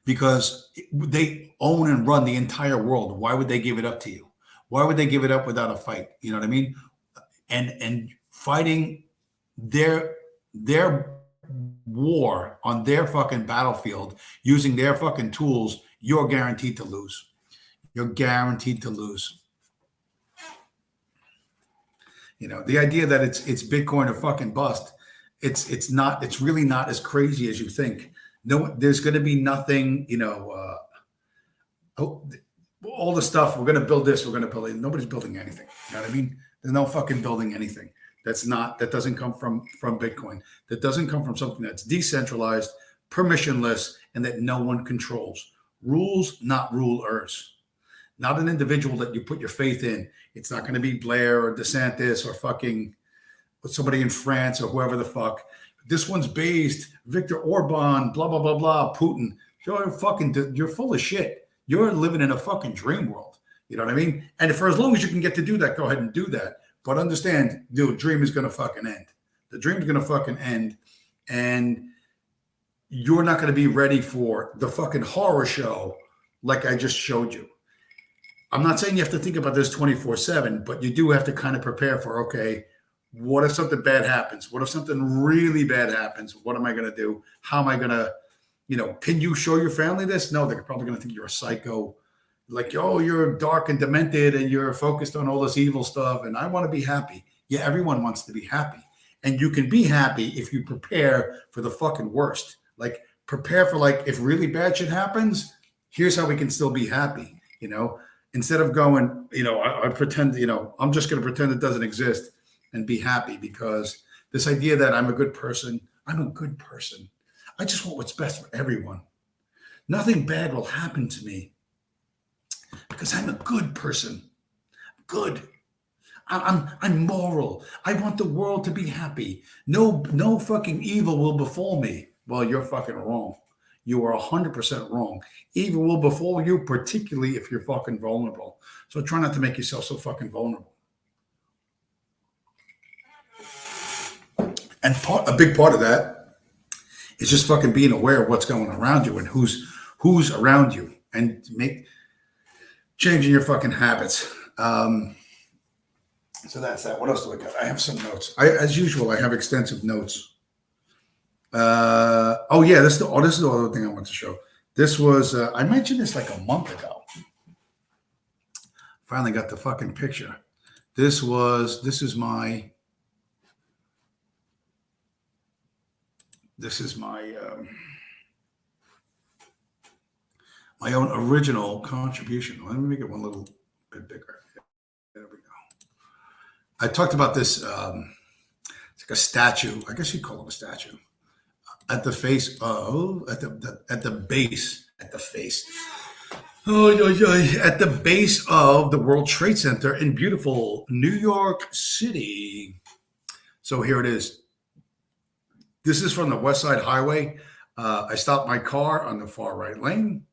because they own and run the entire world. Why would they give it up to you? Why would they give it up without a fight? You know what I mean? And fighting their war on their fucking battlefield using their fucking tools, you're guaranteed to lose. You're guaranteed to lose. You know, the idea that it's Bitcoin or fucking bust. It's not. It's really not as crazy as you think. No, there's going to be nothing. You know, all the stuff. We're going to build this. We're going to build it. Nobody's building anything. You know what I mean? There's no fucking building anything. That doesn't come from Bitcoin. That doesn't come from something that's decentralized, permissionless, and that no one controls. Rules, not rulers. Not an individual that you put your faith in. It's not going to be Blair or DeSantis or fucking somebody in France or whoever the fuck. This one's based Viktor Orban, blah, blah, blah, blah, Putin. You're full of shit. You're living in a fucking dream world. You know what I mean? And for as long as you can get to do that, go ahead and do that. But understand, dude, dream is going to fucking end. The dream is going to fucking end. And you're not going to be ready for the fucking horror show like I just showed you. I'm not saying you have to think about this 24/7, but you do have to kind of prepare for, okay, what if something bad happens? What if something really bad happens? What am I going to do? How am I going to, can you show your family this? No, they're probably going to think you're a psycho. Like, oh, you're dark and demented and you're focused on all this evil stuff. And I want to be happy. Yeah, everyone wants to be happy. And you can be happy if you prepare for the fucking worst. Like, prepare for, like, if really bad shit happens, here's how we can still be happy, instead of going, I pretend, I'm just going to pretend it doesn't exist and be happy, because this idea that I'm a good person. I just want what's best for everyone. Nothing bad will happen to me because I'm a good person. Good. I'm moral. I want the world to be happy. No fucking evil will befall me. Well, you're fucking wrong. You are 100% wrong. Evil will befall you, particularly if you're fucking vulnerable. So try not to make yourself so fucking vulnerable. And a big part of that is just fucking being aware of what's going around you and who's around you, and changing your fucking habits. So that's that. What else do I got? I have some notes. As usual, I have extensive notes. This is the other thing I want to show. This was I mentioned this like a month ago. Finally got the fucking picture. This is my my own original contribution. Let me make it one little bit bigger. There we go. I talked about this. It's like a statue. I guess you'd call it a statue. At the face of, at the base of the World Trade Center in beautiful New York City. So here it is. This is from the West Side Highway. I stopped my car on the far right lane,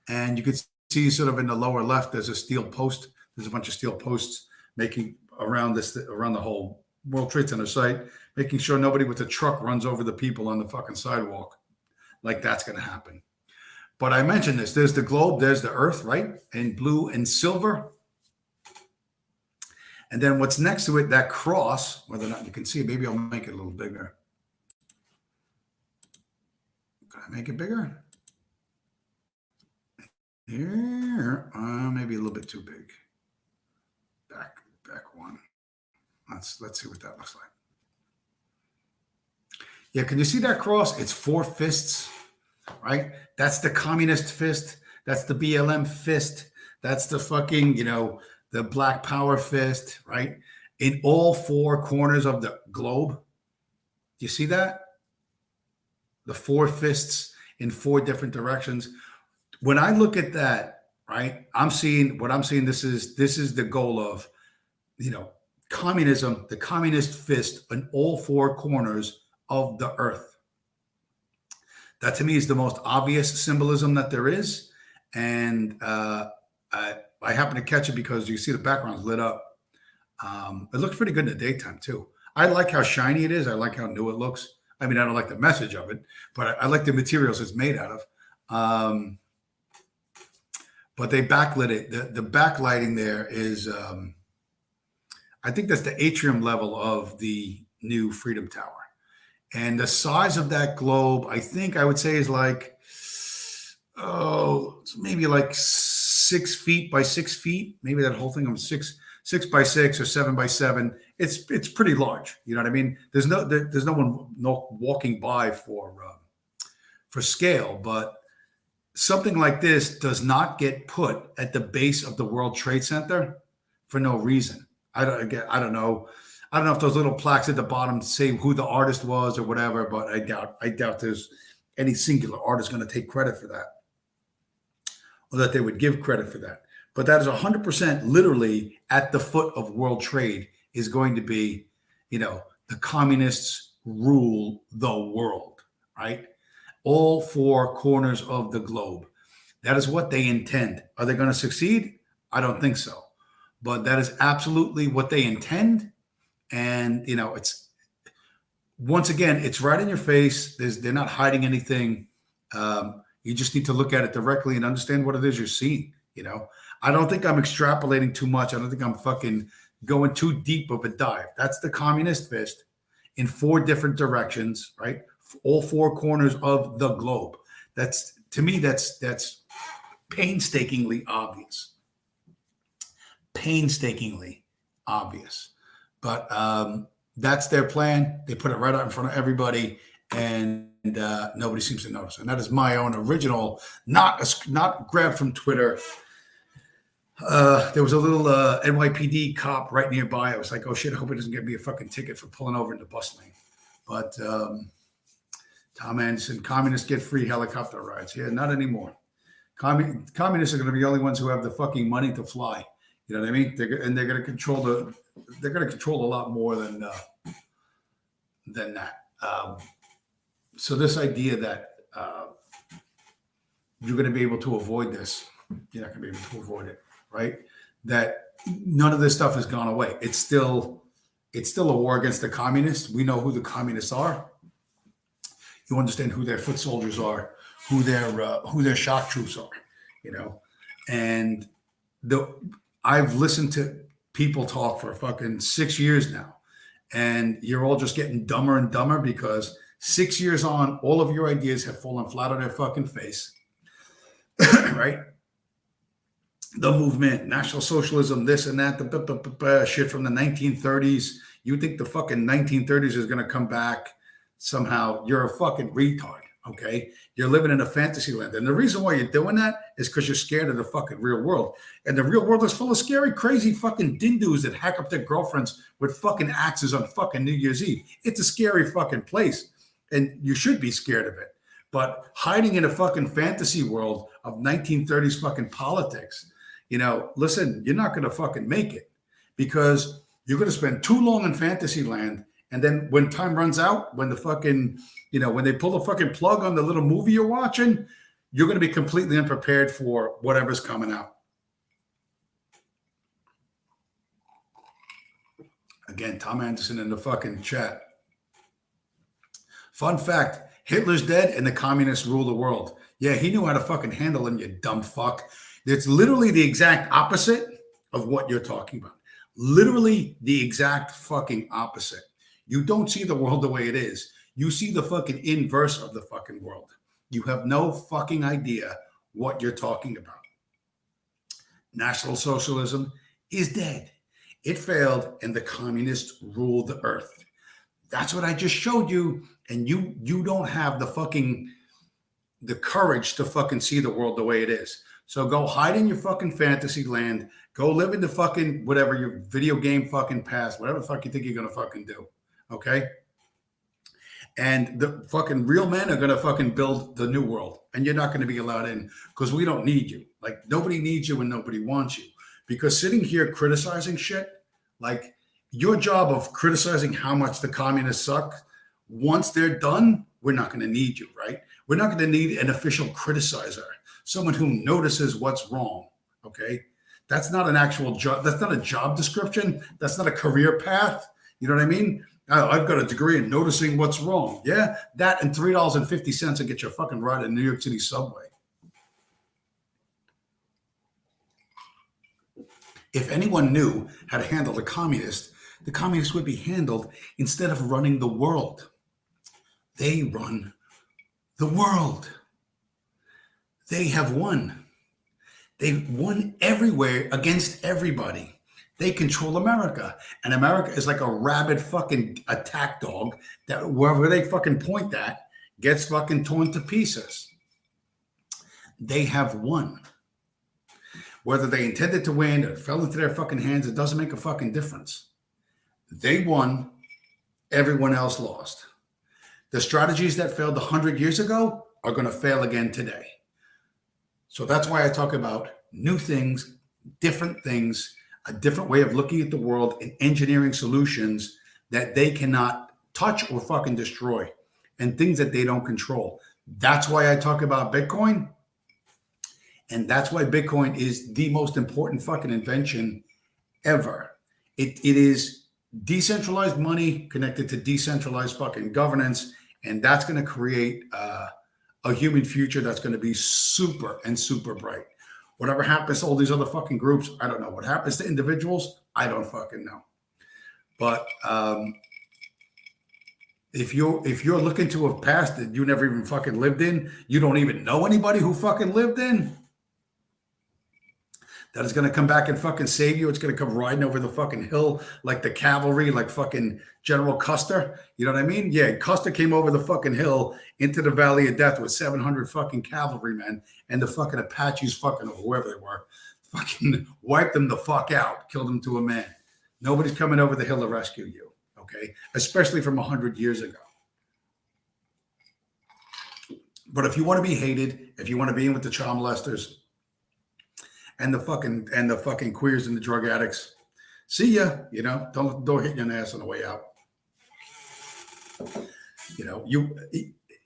and you can see sort of in the lower left, there's a steel post. There's a bunch of steel posts making around the whole World Trade Center site, making sure nobody with a truck runs over the people on the fucking sidewalk. Like that's going to happen. But I mentioned this. There's the globe. There's the earth, right? In blue and silver. And then what's next to it, that cross, whether or not you can see it, maybe I'll make it a little bigger. Can I make it bigger? Here, maybe a little bit too big. Back one. Let's see what that looks like. Yeah, can you see that cross? It's 4 fists, right? That's the communist fist. That's the BLM fist. That's the fucking, the Black Power fist, right? In all 4 corners of the globe. Do you see that? The 4 fists in 4 different directions. When I look at that, right, this is the goal of, communism, the communist fist in all 4 corners of the earth. That to me is the most obvious symbolism that there is. And I happen to catch it because you see the background's lit up. It looks pretty good in the daytime too. I like how shiny it is. I like how new it looks. I mean, I don't like the message of it, but I like the materials it's made out of. But they backlit it. The backlighting there is, I think that's the atrium level of the new Freedom Tower. And the size of that globe, I would say is like, maybe like 6 feet by 6 feet. Maybe that whole thing of 6 by 6 or 7 by 7. It's pretty large. You know what I mean? There's no one walking by for scale, but something like this does not get put at the base of the World Trade Center for no reason. I don't know. I don't know if those little plaques at the bottom say who the artist was or whatever, but I doubt there's any singular artist going to take credit for that, or that they would give credit for that. But that is 100% literally at the foot of World Trade is going to be, the communists rule the world, right? all four corners of the globe. That is what they intend. Are they going to succeed? I don't think so. But that is absolutely what they intend. And, it's once again, it's right in your face. They're not hiding anything. You just need to look at it directly and understand what it is you're seeing. I don't think I'm extrapolating too much. I don't think I'm fucking going too deep of a dive. That's the communist fist in four different directions, right? All four corners of the globe. That's, to me, that's painstakingly obvious. Painstakingly obvious. But that's their plan. They put it right out in front of everybody, and nobody seems to notice. And that is my own original, not grabbed from Twitter. There was a little NYPD cop right nearby. I was like, oh shit, I hope it doesn't get me a fucking ticket for pulling over in the bus lane. But Tom Anderson, communists get free helicopter rides. Yeah, not anymore. Communists are going to be the only ones who have the fucking money to fly. You know what I mean? They're going to control a lot more than that. So this idea that you're going to be able to avoid this, you're not going to be able to avoid it, right? That none of this stuff has gone away. It's still a war against the communists. We know who the communists are. You understand who their foot soldiers are, who their shock troops are, and I've listened to people talk for fucking 6 years now, and you're all just getting dumber and dumber because 6 years on, all of your ideas have fallen flat on their fucking face, right? The movement, National Socialism, this and that, the shit from the 1930s. You think the fucking 1930s is going to come back somehow? You're a fucking retard, okay? You're living in a fantasy land. And the reason why you're doing that is because you're scared of the fucking real world. And the real world is full of scary, crazy fucking dindus that hack up their girlfriends with fucking axes on fucking New Year's Eve. It's a scary fucking place. And you should be scared of it. But hiding in a fucking fantasy world of 1930s fucking politics, listen, you're not going to fucking make it because you're going to spend too long in fantasy land. And then when time runs out, when the fucking, when they pull the fucking plug on the little movie you're watching, you're going to be completely unprepared for whatever's coming out. Again, Tom Anderson in the fucking chat. Fun fact, Hitler's dead and the communists rule the world. Yeah, he knew how to fucking handle him, you dumb fuck. It's literally the exact opposite of what you're talking about. Literally the exact fucking opposite. You don't see the world the way it is. You see the fucking inverse of the fucking world. You have no fucking idea what you're talking about. National Socialism is dead. It failed and the communists rule the earth. That's what I just showed you. And you don't have the courage to fucking see the world the way it is. So go hide in your fucking fantasy land. Go live in the fucking whatever your video game fucking past, whatever the fuck you think you're gonna fucking do. Okay? And the fucking real men are gonna fucking build the new world. And you're not gonna be allowed in because we don't need you. Like nobody needs you and nobody wants you. Because sitting here criticizing shit, like your job of criticizing how much the communists suck, once they're done, we're not going to need you, right? We're not going to need an official criticizer, someone who notices what's wrong, okay? That's not an actual job. That's not a job description. That's not a career path. You know what I mean? I've got a degree in noticing what's wrong. Yeah, that and $3.50 to get your fucking ride in New York City subway. If anyone knew how to handle the communists would be handled instead of running the world. They run the world. They have won. They've won everywhere against everybody. They control America. And America is like a rabid fucking attack dog that wherever they fucking point at gets fucking torn to pieces. They have won. Whether they intended to win or fell into their fucking hands, it doesn't make a fucking difference. They won. Everyone else lost. The strategies that failed 100 years ago are going to fail again today. So that's why I talk about new things, different things, a different way of looking at the world and engineering solutions that they cannot touch or fucking destroy and things that they don't control. That's why I talk about Bitcoin. And that's why Bitcoin is the most important fucking invention ever. It is decentralized money connected to decentralized fucking governance. And that's going to create a human future that's going to be super and super bright. Whatever happens to all these other fucking groups, I don't know. What happens to individuals, I don't fucking know. But if you're looking to a past that you never even fucking lived in, you don't even know anybody who fucking lived in, that is going to come back and fucking save you. It's going to come riding over the fucking hill like the cavalry, like fucking General Custer. You know what I mean? Yeah, Custer came over the fucking hill into the Valley of Death with 700 fucking cavalrymen, and the fucking Apaches, fucking whoever they were, fucking wiped them the fuck out, killed them to a man. Nobody's coming over the hill to rescue you, okay? Especially from 100 years ago. But if you want to be hated, if you want to be in with the child molesters, and the fucking queers and the drug addicts, see ya. You know, don't hit your ass on the way out. You know,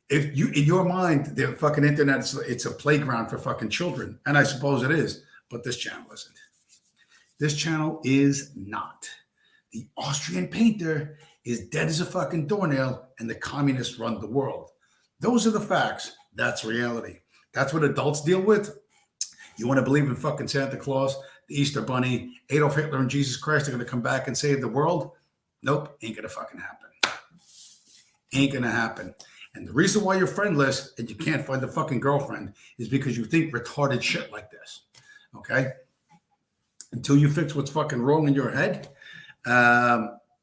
if you in your mind the fucking internet it's a playground for fucking children, and I suppose it is, but this channel isn't. This channel is not. The Austrian painter is dead as a fucking doornail, and the communists run the world. Those are the facts. That's reality. That's what adults deal with. You want to believe in fucking Santa Claus, the Easter Bunny, Adolf Hitler, and Jesus Christ are going to come back and save the world? Nope, ain't going to fucking happen. Ain't going to happen. And the reason why you're friendless and you can't find a fucking girlfriend is because you think retarded shit like this. Okay? Until you fix what's fucking wrong in your head,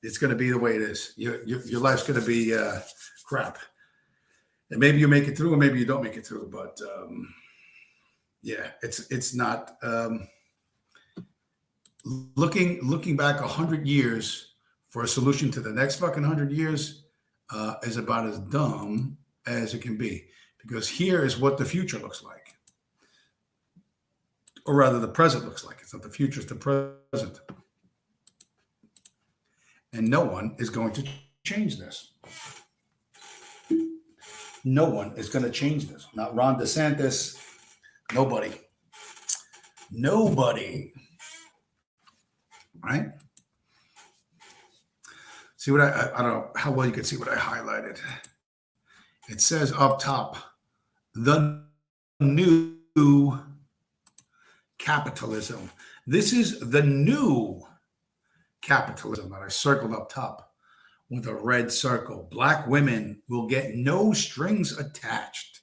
it's going to be the way it is. Your life's going to be crap. And maybe you make it through, or maybe you don't make it through. But yeah, it's not. Looking back 100 years for a solution to the next fucking 100 years is about as dumb as it can be. Because here is what the future looks like. Or rather, the present looks like. It's not the future, it's the present. And no one is going to change this. No one is going to change this. Not Ron DeSantis. Nobody. Nobody. Right? See what I don't know how well you can see what I highlighted. It says up top, the new capitalism. This is the new capitalism that I circled up top with a red circle. Black women will get no strings attached.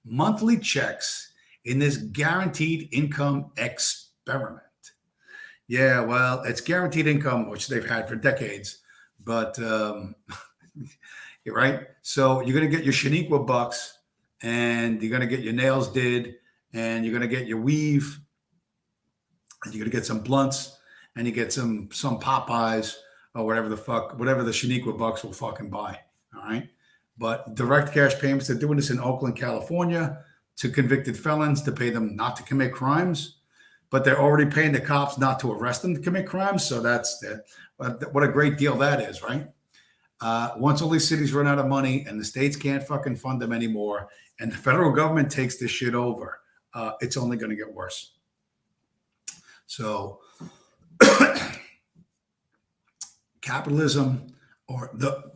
Monthly checks in this guaranteed income experiment. Yeah, well, it's guaranteed income, which they've had for decades. But, you're right. So you're going to get your Shaniqua bucks, and you're going to get your nails did, and you're going to get your weave, and you're going to get some blunts, and you get some Popeyes, or whatever the Shaniqua bucks will fucking buy. All right. But direct cash payments, they're doing this in Oakland, California, to convicted felons to pay them not to commit crimes. But they're already paying the cops not to arrest them to commit crimes. So what a great deal that is, right? Once all these cities run out of money and the states can't fucking fund them anymore, and the federal government takes this shit over, it's only going to get worse. So capitalism, or the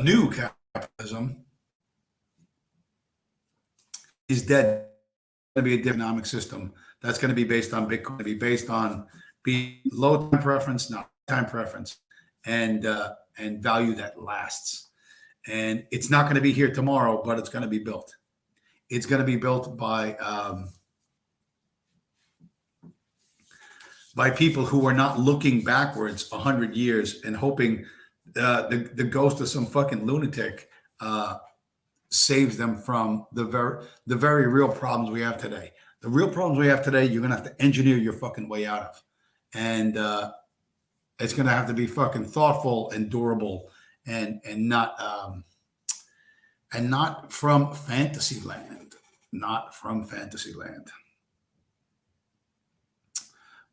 new capitalism is dead. It's going to be a different economic system that's going to be based on Bitcoin, to be based on low time preference, not time preference, and value that lasts. And it's not going to be here tomorrow, but it's going to be built. It's going to be built by people who are not looking backwards 100 years and hoping the ghost of some fucking lunatic saves them from the very real problems we have today. The real problems we have today, you're going to have to engineer your fucking way out of. And it's going to have to be fucking thoughtful and durable and not from fantasy land. Not from fantasy land.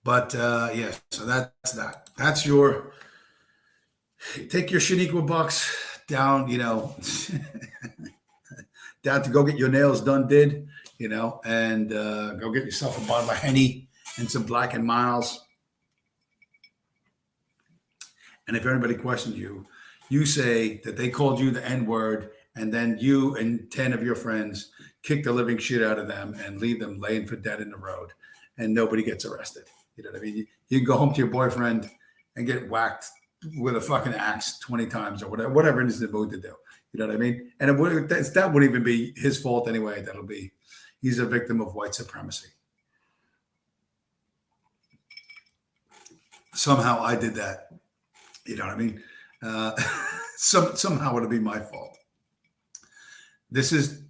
But yeah, so that's that. That's your take your Shaniqua bucks down, down to go get your nails done did, and go get yourself a bottle of Henny and some Black and Miles. And if anybody questions you, you say that they called you the N-word, and then you and 10 of your friends kick the living shit out of them and leave them laying for dead in the road, and nobody gets arrested. You know what I mean? You can go home to your boyfriend and get whacked with a fucking axe 20 times or whatever it is in the mood to do. You know what I mean? And that wouldn't even be his fault anyway. He's a victim of white supremacy. Somehow I did that. You know what I mean? Somehow it'll be my fault. This is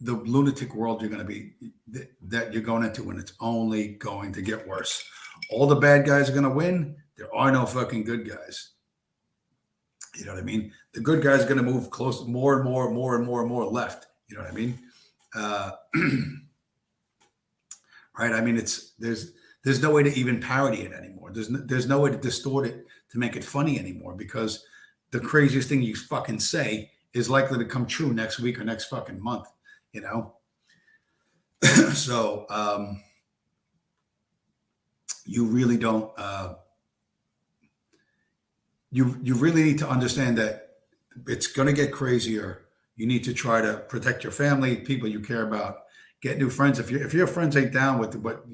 the lunatic world that you're going into, and it's only going to get worse. All the bad guys are going to win. There are no fucking good guys. You know what I mean? The good guys are going to move close, more and more left. You know what I mean? Right? I mean, there's no way to even parody it anymore. There's no way to distort it to make it funny anymore, because the craziest thing you fucking say is likely to come true next week or next fucking month. So you really don't. You really need to understand that it's going to get crazier. You need to try to protect your family, people you care about, get new friends. If your friends ain't down with what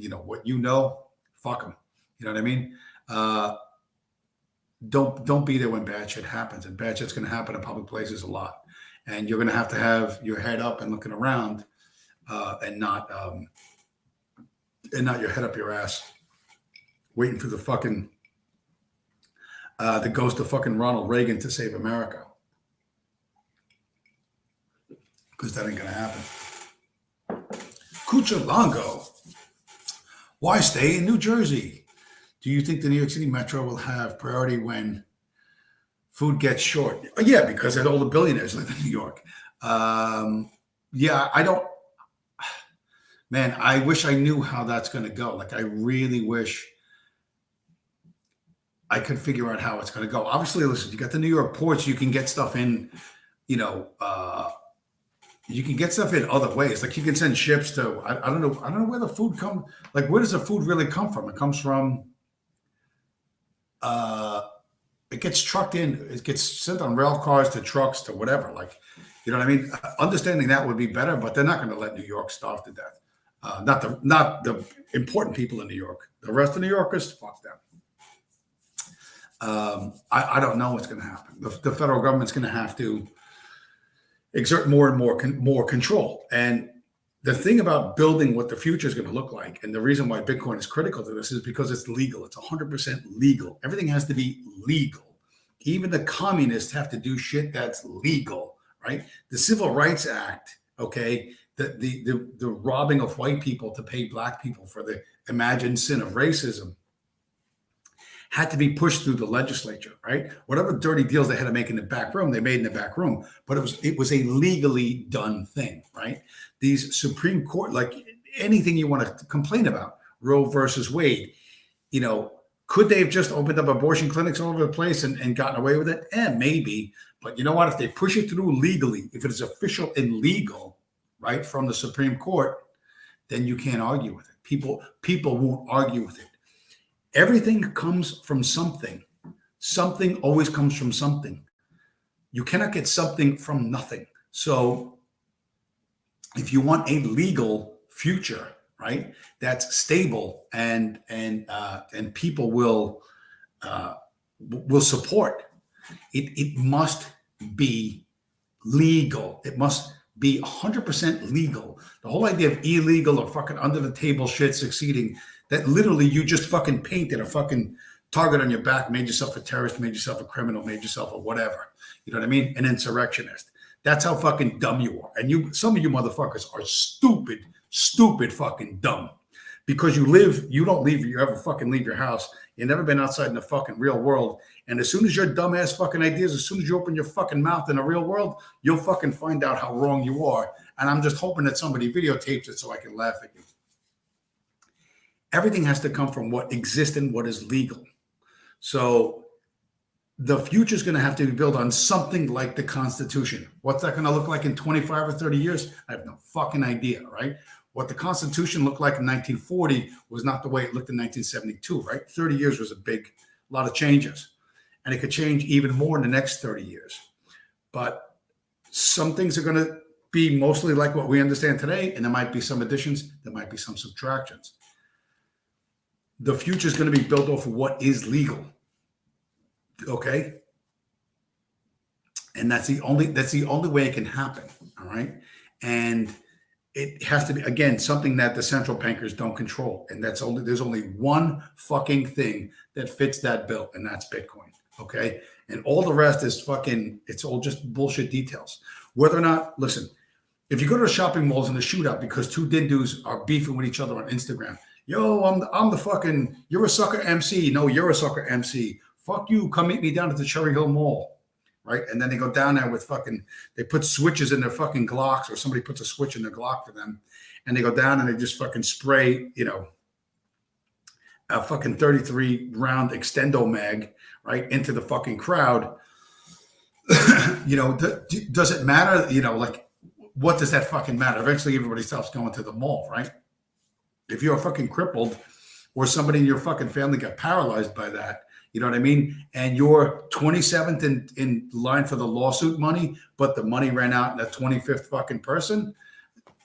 fuck them. You know what I mean? Don't be there when bad shit happens, and bad shit's going to happen in public places a lot, and you're going to have your head up and looking around, and not your head up your ass, waiting for the fucking the ghost of fucking Ronald Reagan to save America, because that ain't going to happen. Cuchalongo, why stay in New Jersey? Do you think the New York City Metro will have priority when food gets short? Yeah, because all the billionaires live in New York. Yeah, I don't. Man, I wish I knew how that's going to go. Like, I really wish I could figure out how it's going to go. Obviously, listen, you got the New York ports. You can get stuff in, you can get stuff in other ways. Like, you can send ships to, I don't know where the food comes. Like, where does the food really come from? It comes from, it gets trucked in. It gets sent on rail cars to trucks to whatever. Like, you know what I mean? Understanding that would be better, but they're not going to let New York starve to death. Not the important people in New York. The rest of New Yorkers, fuck them. I don't know what's going to happen. The federal government's going to have to exert more and more control. And the thing about building what the future is going to look like, and the reason why Bitcoin is critical to this, is because it's legal. It's 100% legal. Everything has to be legal. Even the communists have to do shit that's legal, right? The Civil Rights Act, okay, the robbing of white people to pay black people for the imagined sin of racism, had to be pushed through the legislature, right? Whatever dirty deals they had to make in the back room, they made in the back room, but it was a legally done thing, right? These Supreme Court, like anything you want to complain about, Roe versus Wade, could they have just opened up abortion clinics all over the place and gotten away with it? Maybe. But you know what? If they push it through legally, if it is official and legal, right, from the Supreme Court, then you can't argue with it. People won't argue with it. Everything comes from something. Something always comes from something. You cannot get something from nothing. So if you want a legal future, right, that's stable and people will support, it must be legal. It must be 100% legal. The whole idea of illegal or fucking under the table shit succeeding, that literally you just fucking painted a fucking target on your back, made yourself a terrorist, made yourself a criminal, made yourself a whatever. You know what I mean? An insurrectionist. That's how fucking dumb you are. And some of you motherfuckers are stupid fucking dumb. Because you ever fucking leave your house. You've never been outside in the fucking real world. And as soon as your dumbass fucking ideas, as soon as you open your fucking mouth in the real world, you'll fucking find out how wrong you are. And I'm just hoping that somebody videotapes it so I can laugh at you. Everything has to come from what exists and what is legal. So the future is going to have to be built on something like the Constitution. What's that going to look like in 25 or 30 years? I have no fucking idea, right? What the Constitution looked like in 1940 was not the way it looked in 1972, right? 30 years was a lot of changes. And it could change even more in the next 30 years. But some things are going to be mostly like what we understand today, and there might be some additions, there might be some subtractions. The future is going to be built off of what is legal. Okay, and that's the only way it can happen. All right, and it has to be, again, something that the central bankers don't control, and there's only one fucking thing that fits that bill, and that's Bitcoin. Okay, and all the rest is fucking, it's all just bullshit details. Whether or not, listen, if you go to the shopping malls in a shootout because two dindos are beefing with each other on Instagram, yo, I'm the fucking, you're a sucker MC. No, you're a sucker MC. Fuck you, come meet me down at the Cherry Hill Mall, right? And then they go down there with fucking, they put switches in their fucking Glocks, or somebody puts a switch in their Glock for them, and they go down and they just fucking spray, a fucking 33 round extendo mag, right, into the fucking crowd. Does it matter? Like, what does that fucking matter? Eventually everybody stops going to the mall, right? If you're fucking crippled, or somebody in your fucking family got paralyzed by that, you know what I mean? And you're 27th in line for the lawsuit money, but the money ran out in the 25th fucking person.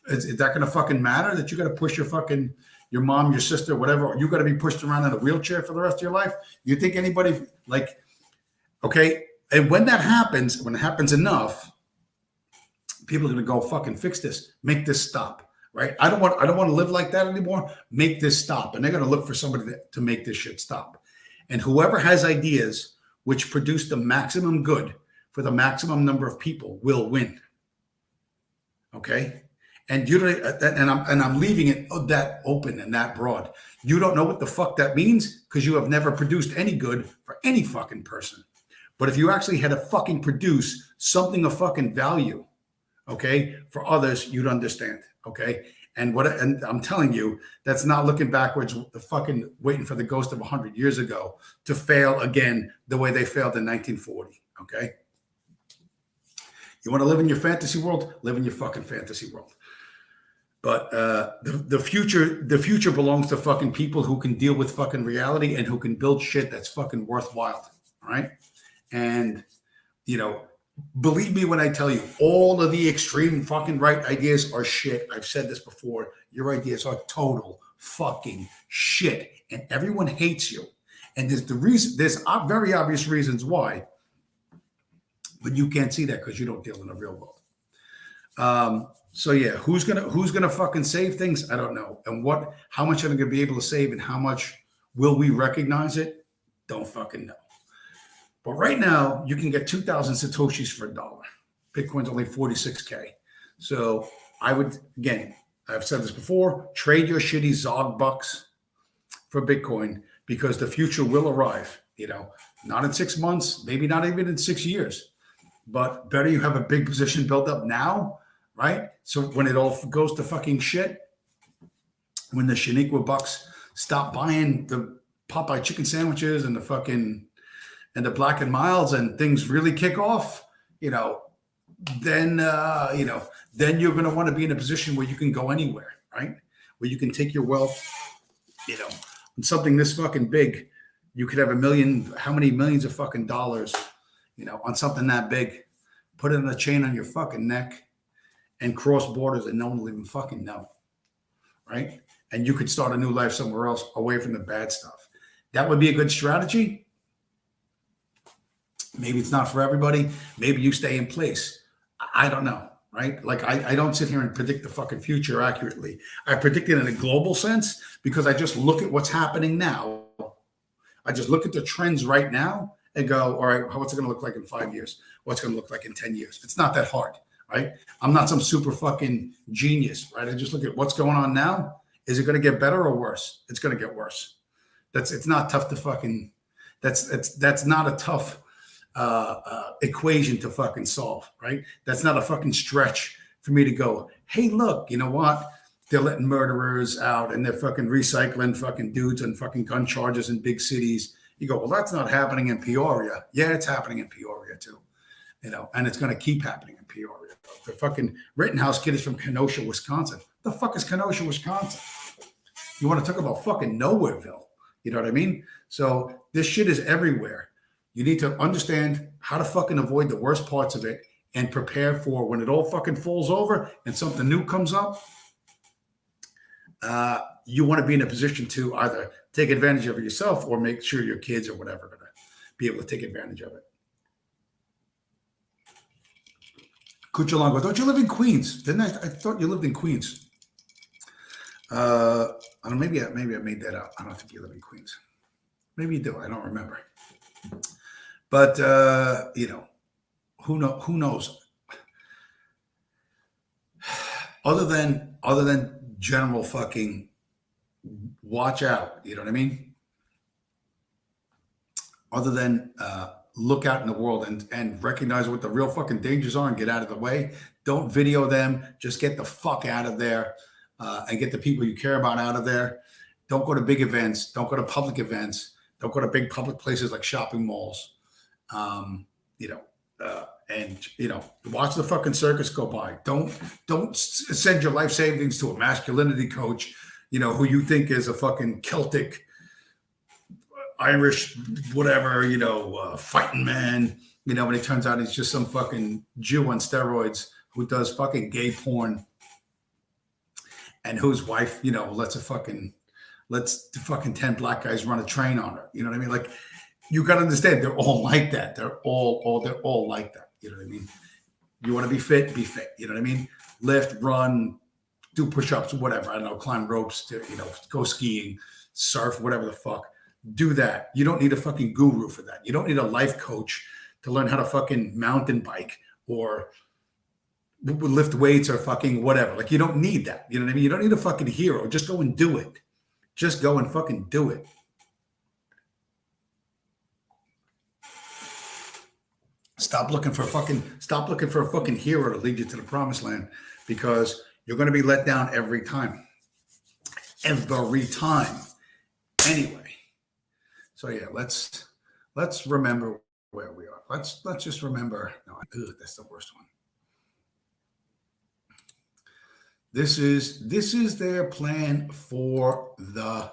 Is that going to fucking matter that you got to push your mom, your sister, whatever? You got to be pushed around in a wheelchair for the rest of your life? You think anybody, like, okay. And when that happens, when it happens enough, people are going to go fucking fix this, make this stop, right? I don't want to live like that anymore. Make this stop. And they're going to look for somebody to make this shit stop. And whoever has ideas which produce the maximum good for the maximum number of people will win. Okay? And I'm leaving it that open and that broad. You don't know what the fuck that means because you have never produced any good for any fucking person. But if you actually had to fucking produce something of fucking value, okay, for others, you'd understand. Okay? And I'm telling you, that's not looking backwards, the fucking waiting for the ghost of 100 years ago to fail again the way they failed in 1940. Okay. You want to live in your fantasy world? Live in your fucking fantasy world. But the future belongs to fucking people who can deal with fucking reality and who can build shit that's fucking worthwhile. All right. And, believe me when I tell you, all of the extreme fucking right ideas are shit. I've said this before. Your ideas are total fucking shit. And everyone hates you. And there's very obvious reasons why. But you can't see that because you don't deal in the real world. So yeah, who's gonna fucking save things? I don't know. And how much are they gonna be able to save, and how much will we recognize it? Don't fucking know. But right now, you can get 2,000 Satoshis for $1. Bitcoin's only 46K. So I would, again, I've said this before, trade your shitty Zog bucks for Bitcoin because the future will arrive, not in 6 months, maybe not even in 6 years, but better you have a big position built up now, right? So when it all goes to fucking shit, when the Shaniqua bucks stop buying the Popeye chicken sandwiches and the Black and Milds and things really kick off, then you're going to want to be in a position where you can go anywhere, right? Where you can take your wealth, on something this fucking big. You could have how many millions of fucking dollars, on something that big, put it in a chain on your fucking neck and cross borders and no one will even fucking know, right? And you could start a new life somewhere else away from the bad stuff. That would be a good strategy. Maybe it's not for everybody. Maybe you stay in place. I don't know, right? Like I don't sit here and predict the fucking future accurately. I predict it in a global sense because I just look at what's happening now. I just look at the trends right now and go, all right, what's it going to look like in 5 years? What's it going to look like in 10 years? It's not that hard, right? I'm not some super fucking genius, right? I just look at what's going on now. Is it going to get better or worse? It's going to get worse. It's not tough to fucking, that's not a tough equation to fucking solve, right? That's not a fucking stretch for me to go, hey, look, you know what? They're letting murderers out and they're fucking recycling fucking dudes and fucking gun charges in big cities. You go, well, that's not happening in Peoria. Yeah, it's happening in Peoria too. And it's going to keep happening in Peoria. The fucking Rittenhouse kid is from Kenosha, Wisconsin. The fuck is Kenosha, Wisconsin? You want to talk about fucking Nowhereville? You know what I mean? So this shit is everywhere. You need to understand how to fucking avoid the worst parts of it and prepare for when it all fucking falls over and something new comes up. You want to be in a position to either take advantage of it yourself or make sure your kids or whatever are going to be able to take advantage of it. Kuchalango, don't you live in Queens? Didn't I? I thought you lived in Queens. I don't know, maybe I made that up. I don't think you live in Queens. Maybe you do. I don't remember. But who knows? Other than general fucking watch out. You know what I mean? Other than look out in the world and recognize what the real fucking dangers are and get out of the way. Don't video them. Just get the fuck out of there and get the people you care about out of there. Don't go to big events. Don't go to public events. Don't go to big public places like shopping malls. And watch the fucking circus go by. Don't send your life savings to a masculinity coach, who you think is a fucking Celtic, Irish, whatever, fighting man, when it turns out he's just some fucking Jew on steroids who does fucking gay porn and whose wife, lets the fucking 10 black guys run a train on her. You know what I mean? Like, you got to understand, they're all like that. They're all like that. You know what I mean? You want to be fit, be fit. You know what I mean? Lift, run, do push-ups, whatever. I don't know, climb ropes, go skiing, surf, whatever the fuck. Do that. You don't need a fucking guru for that. You don't need a life coach to learn how to fucking mountain bike or lift weights or fucking whatever. Like, you don't need that. You know what I mean? You don't need a fucking hero. Just go and do it. Just go and fucking do it. Stop looking for a fucking hero to lead you to the promised land, because you're going to be let down every time. Every time. Anyway. So yeah, let's remember where we are. Let's just remember. No, that's the worst one. This is their plan for the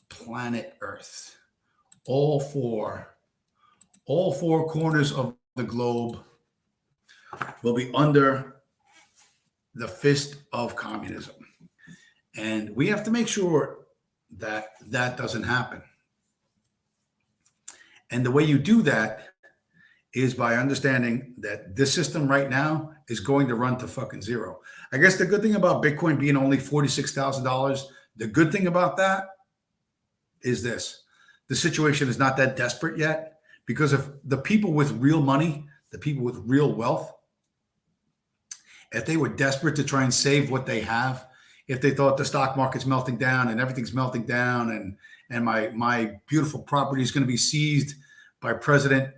planet Earth. All four corners of the globe will be under the fist of communism. And we have to make sure that doesn't happen. And the way you do that is by understanding that this system right now is going to run to fucking zero. I guess the good thing about Bitcoin being only $46,000, the good thing about that is this. The situation is not that desperate yet, because if the people with real money, the people with real wealth, if they were desperate to try and save what they have, if they thought the stock market's melting down and everything's melting down and my beautiful property is going to be seized by President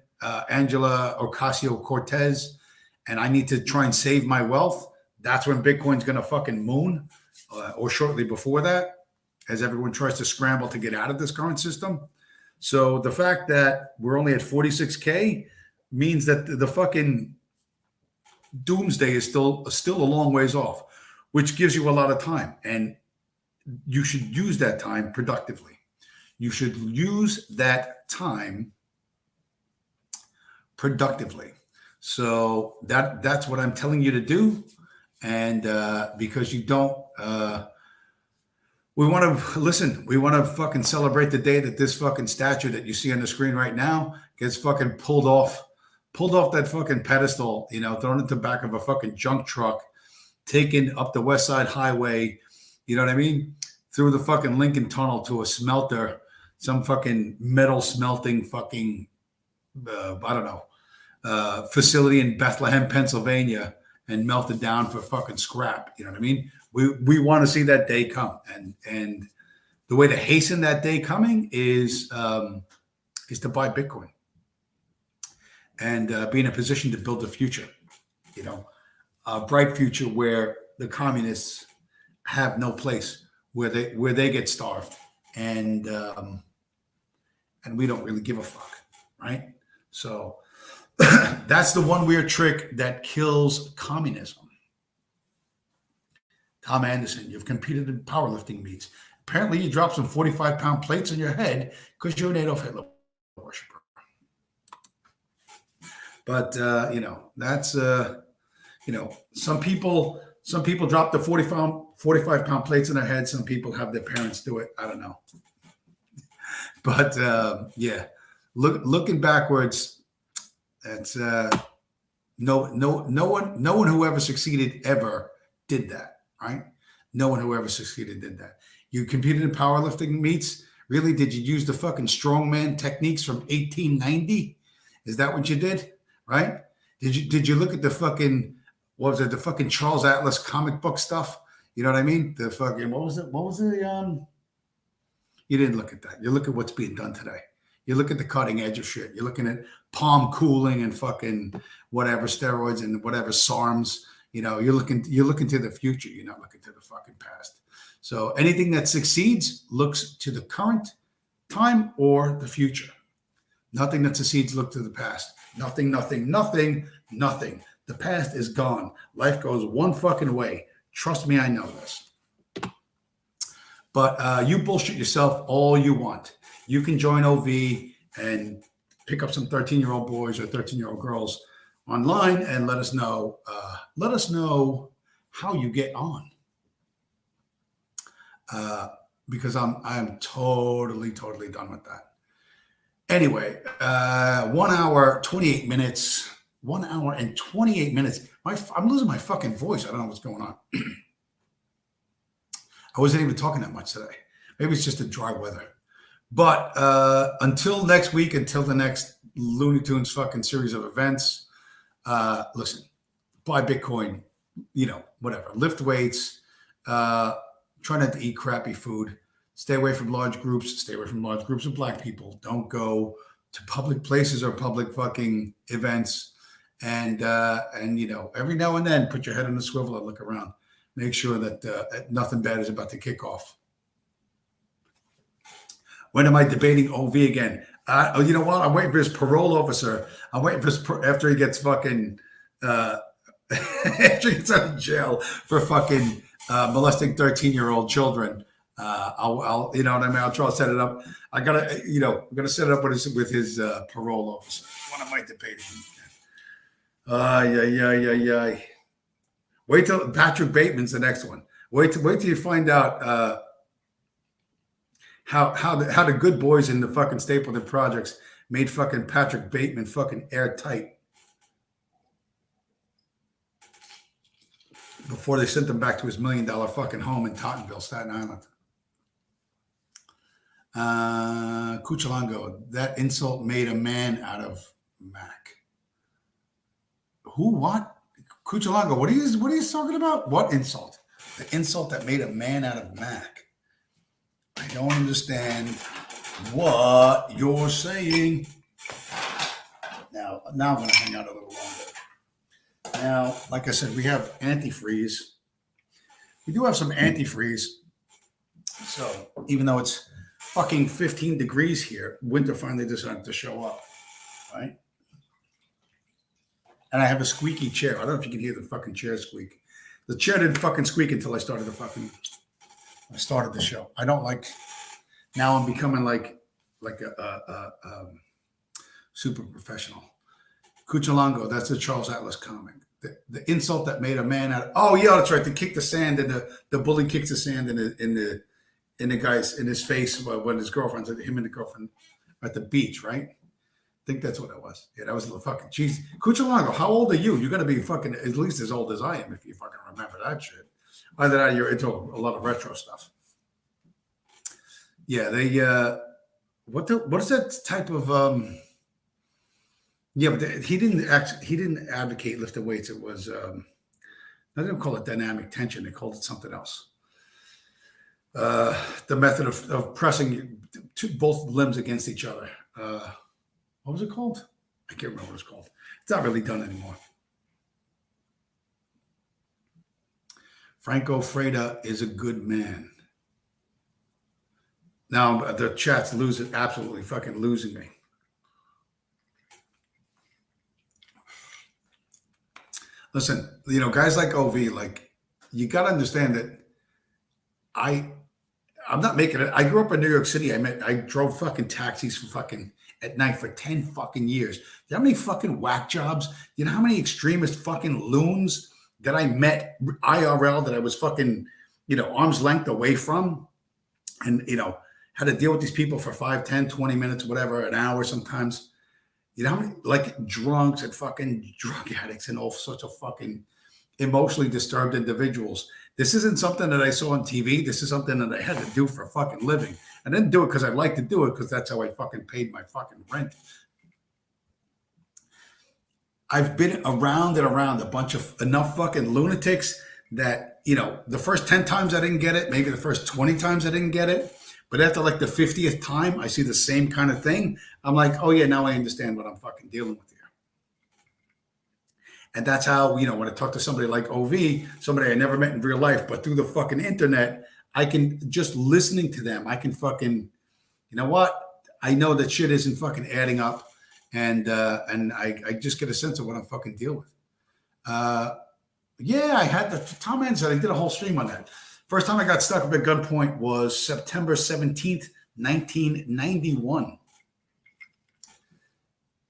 Angela Ocasio-Cortez, and I need to try and save my wealth, that's when Bitcoin's going to fucking moon, or shortly before that, as everyone tries to scramble to get out of this current system. So the fact that we're only at 46K means that the fucking doomsday is still a long ways off, which gives you a lot of time. And you should use that time productively. You should use that time productively. So that's what I'm telling you to do. And because you don't, we want to fucking celebrate the day that this fucking statue that you see on the screen right now gets fucking pulled off that fucking pedestal, thrown into the back of a fucking junk truck, taken up the West Side Highway, you know what I mean? Through the fucking Lincoln Tunnel to a smelter, some fucking metal smelting fucking, facility in Bethlehem, Pennsylvania, and melted down for fucking scrap. You know what I mean? We want to see that day come. And the way to hasten that day coming is to buy Bitcoin and be in a position to build a future, a bright future where the communists have no place, where they get starved, and and we don't really give a fuck, right? So that's the one weird trick that kills communism. Tom Anderson, you've competed in powerlifting meets. Apparently, you dropped some 45-pound plates on your head because you're an Adolf Hitler worshiper. But that's some people drop the 45-pound plates on their head. Some people have their parents do it. I don't know. But looking backwards, that's no one who ever succeeded ever did that, right? No one who ever succeeded did that. You competed in powerlifting meets. Really? Did you use the fucking strongman techniques from 1890? Is that what you did? Right? Did you look at the fucking, what was it? The fucking Charles Atlas comic book stuff? You know what I mean? The fucking, what was it? You didn't look at that. You look at what's being done today. You look at the cutting edge of shit. You're looking at palm cooling and fucking whatever steroids and whatever SARMs. You're looking to the future. You're not looking to the fucking past. So anything that succeeds looks to the current time or the future. Nothing that succeeds look to the past. Nothing. The past is gone. Life goes one fucking way. Trust me, I know this. But you bullshit yourself all you want. You can join OV and pick up some 13-year-old boys or 13-year-old girls online and let us know. Let us know how you get on. Because I'm totally done with that. Anyway, 1 hour, 28 minutes. 1 hour and 28 minutes. I'm losing my fucking voice. I don't know what's going on. I wasn't even talking that much today. Maybe it's just the dry weather. But until next week, until the next Looney Tunes fucking series of events, listen, buy Bitcoin, whatever. Lift weights. Try not to eat crappy food. Stay away from large groups. Stay away from large groups of black people. Don't go to public places or public fucking events. And every now and then, put your head on the swivel and look around. Make sure that nothing bad is about to kick off. When am I debating OV again? You know what? I'm waiting for his parole officer. I'm waiting for after he gets fucking after he gets out of jail for fucking molesting 13-year-old children. I'll you know what I mean? I'll try to set it up. I'm gonna set it up with his parole officer. When am I debating? Yeah. Wait till Patrick Bateman's the next one. Wait till you find out how the good boys in the fucking Stapleton projects made fucking Patrick Bateman fucking airtight before they sent him back to his $1 million fucking home in Tottenville, Staten Island. Cucalango, that insult made a man out of Mac. Who? What? Cucalango, what are you talking about? What insult? The insult that made a man out of Mac. I don't understand what you're saying. Now I'm going to hang out a little longer. Now, like I said, we have antifreeze. We do have some antifreeze. So even though it's fucking 15 degrees here, winter finally decided to show up, right? And I have a squeaky chair. I don't know if you can hear the fucking chair squeak. The chair didn't fucking squeak until I started the show. I don't like, now I'm becoming like a super professional. Cucalango, that's the Charles Atlas comic. The insult that made a man out of, oh yeah, that's right. They kick the sand and the bully kicks the sand in the guy's, in his face when his girlfriend's, him and the girlfriend at the beach, right? I think that's what it was. Yeah, that was a fucking cheesy. Cucalango, how old are you? You're going to be fucking at least as old as I am if you fucking remember that shit. Either that or you're into a lot of retro stuff. Yeah, they, what is that type of, yeah, but he didn't advocate lifting weights. It was, they didn't call it dynamic tension. They called it something else. The method of pressing both limbs against each other. What was it called? I can't remember what it's called. It's not really done anymore. Franco Freda is a good man. Now the chat's absolutely fucking losing me. Listen, guys like OV, like, you got to understand that I I'm not making it. I grew up in New York City. I drove fucking taxis for fucking at night for 10 fucking years. You know how many fucking whack jobs? You know how many extremist fucking loons that I met IRL that I was fucking, arm's length away from? And, had to deal with these people for 5, 10, 20 minutes, whatever, an hour sometimes. You know how many, like, drunks and fucking drug addicts and all sorts of fucking emotionally disturbed individuals. This isn't something that I saw on TV. This is something that I had to do for a fucking living. I didn't do it because I like to do it, because that's how I fucking paid my fucking rent. I've been around and around a bunch of enough fucking lunatics that, the first 10 times I didn't get it, maybe the first 20 times I didn't get it. But after like the 50th time, I see the same kind of thing. I'm like, oh yeah, now I understand what I'm fucking dealing with here. And that's how, when I talk to somebody like OV, somebody I never met in real life, but through the fucking internet, I can, just listening to them, I can fucking, you know what? I know that shit isn't fucking adding up. And I just get a sense of what I'm fucking dealing with. Yeah, I had Tom Ann said I did a whole stream on that. First time I got stuck up at gunpoint was September 17th, 1991.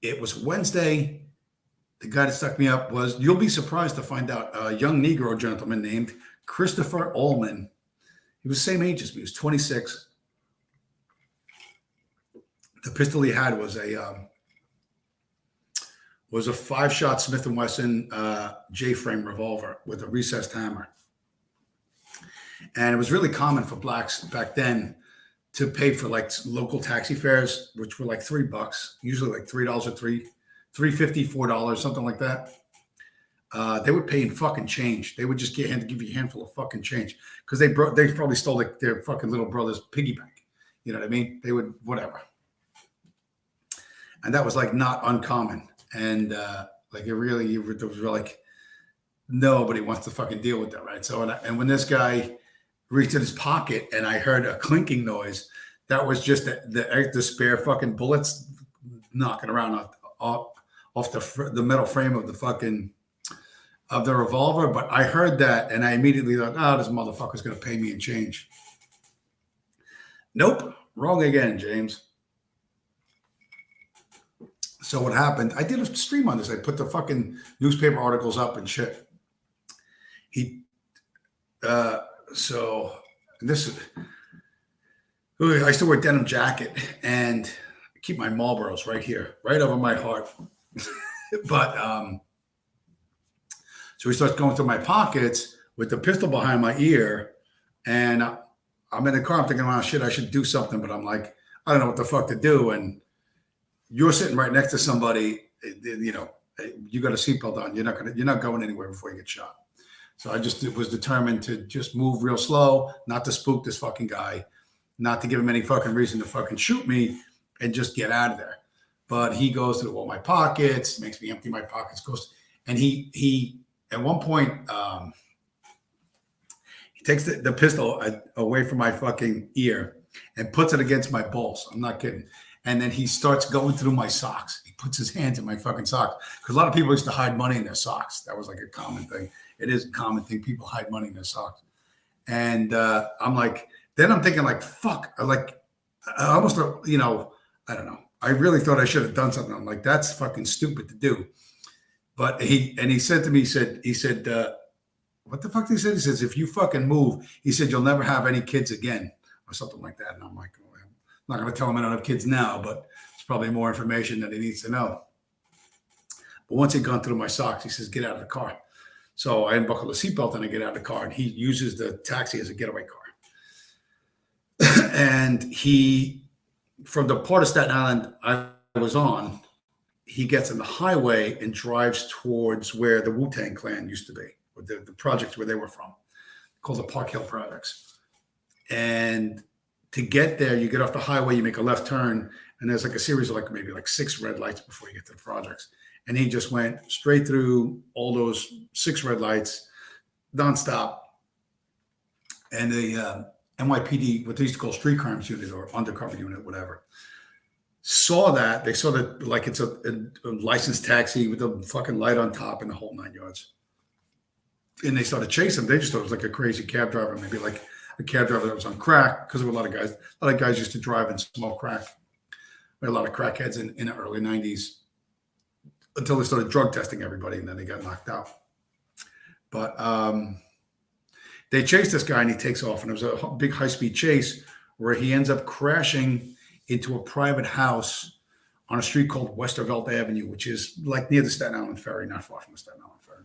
It was Wednesday. The guy that stuck me up was, you'll be surprised to find out, a young Negro gentleman named Christopher Allman. He was the same age as me. He was 26. The pistol he had was a 5-shot Smith & Wesson J-frame revolver with a recessed hammer. And it was really common for blacks back then to pay for like local taxi fares, which were like $3, usually like $3 or $3.50, $4, something like that. They would pay in fucking change. They would just give you a handful of fucking change, because they probably stole like their fucking little brother's piggy bank. You know what I mean? They would, whatever. And that was like not uncommon. And like it really, there was like, nobody wants to fucking deal with that, right? So, and when this guy reached in his pocket and I heard a clinking noise, that was just the spare fucking bullets knocking around off the metal frame of the revolver. But I heard that and I immediately thought, oh, this motherfucker's going to pay me in change. Nope. Wrong again, James. So what happened, I did a stream on this. I put the fucking newspaper articles up and shit. So this is, I still wear denim jacket and keep my Marlboros right here, right over my heart. But so he starts going through my pockets with the pistol behind my ear, and I'm in the car. I'm thinking, oh shit, I should do something, but I'm like, I don't know what the fuck to do. And you're sitting right next to somebody, you got a seatbelt on. You're not going anywhere before you get shot. So I just was determined to just move real slow, not to spook this fucking guy, not to give him any fucking reason to fucking shoot me, and just get out of there. But he goes through all my pockets, makes me empty my pockets, and he at one point, he takes the pistol away from my fucking ear and puts it against my balls. I'm not kidding. And then he starts going through my socks. He puts his hands in my fucking socks. Because a lot of people used to hide money in their socks. That was like a common thing. It is a common thing. People hide money in their socks. And I'm like, then I'm thinking like, fuck. I almost, I don't know. I really thought I should have done something. I'm like, that's fucking stupid to do. But he said to me, he said, what the fuck did he say? He says, if you fucking move, he said, you'll never have any kids again, or something like that. And I'm like, I'm not going to tell him I don't have kids now, but it's probably more information that he needs to know. But once he'd gone through my socks, he says, get out of the car. So I unbuckle the seatbelt and I get out of the car, and he uses the taxi as a getaway car. And he, from the part of Staten Island I was on, he gets on the highway and drives towards where the Wu-Tang Clan used to be, or the projects where they were from, called the Park Hill Projects. And to get there, you get off the highway, you make a left turn, and there's like a series of maybe 6 red lights before you get to the projects. And he just went straight through all those 6 red lights, nonstop. And NYPD, what they used to call street crimes unit or undercover unit, whatever, saw that. They saw that like it's a licensed taxi with a fucking light on top and the whole 9 yards. And they started chasing him. They just thought it was like a crazy cab driver, maybe like a cab driver that was on crack, because there were a lot of guys used to drive and smoke crack. We had a lot of crackheads in the early 90s until they started drug testing everybody, and then they got knocked out. But they chased this guy and he takes off, and it was a big high-speed chase where he ends up crashing into a private house on a street called Westervelt Avenue, which is like near the Staten Island Ferry, not far from the Staten Island Ferry.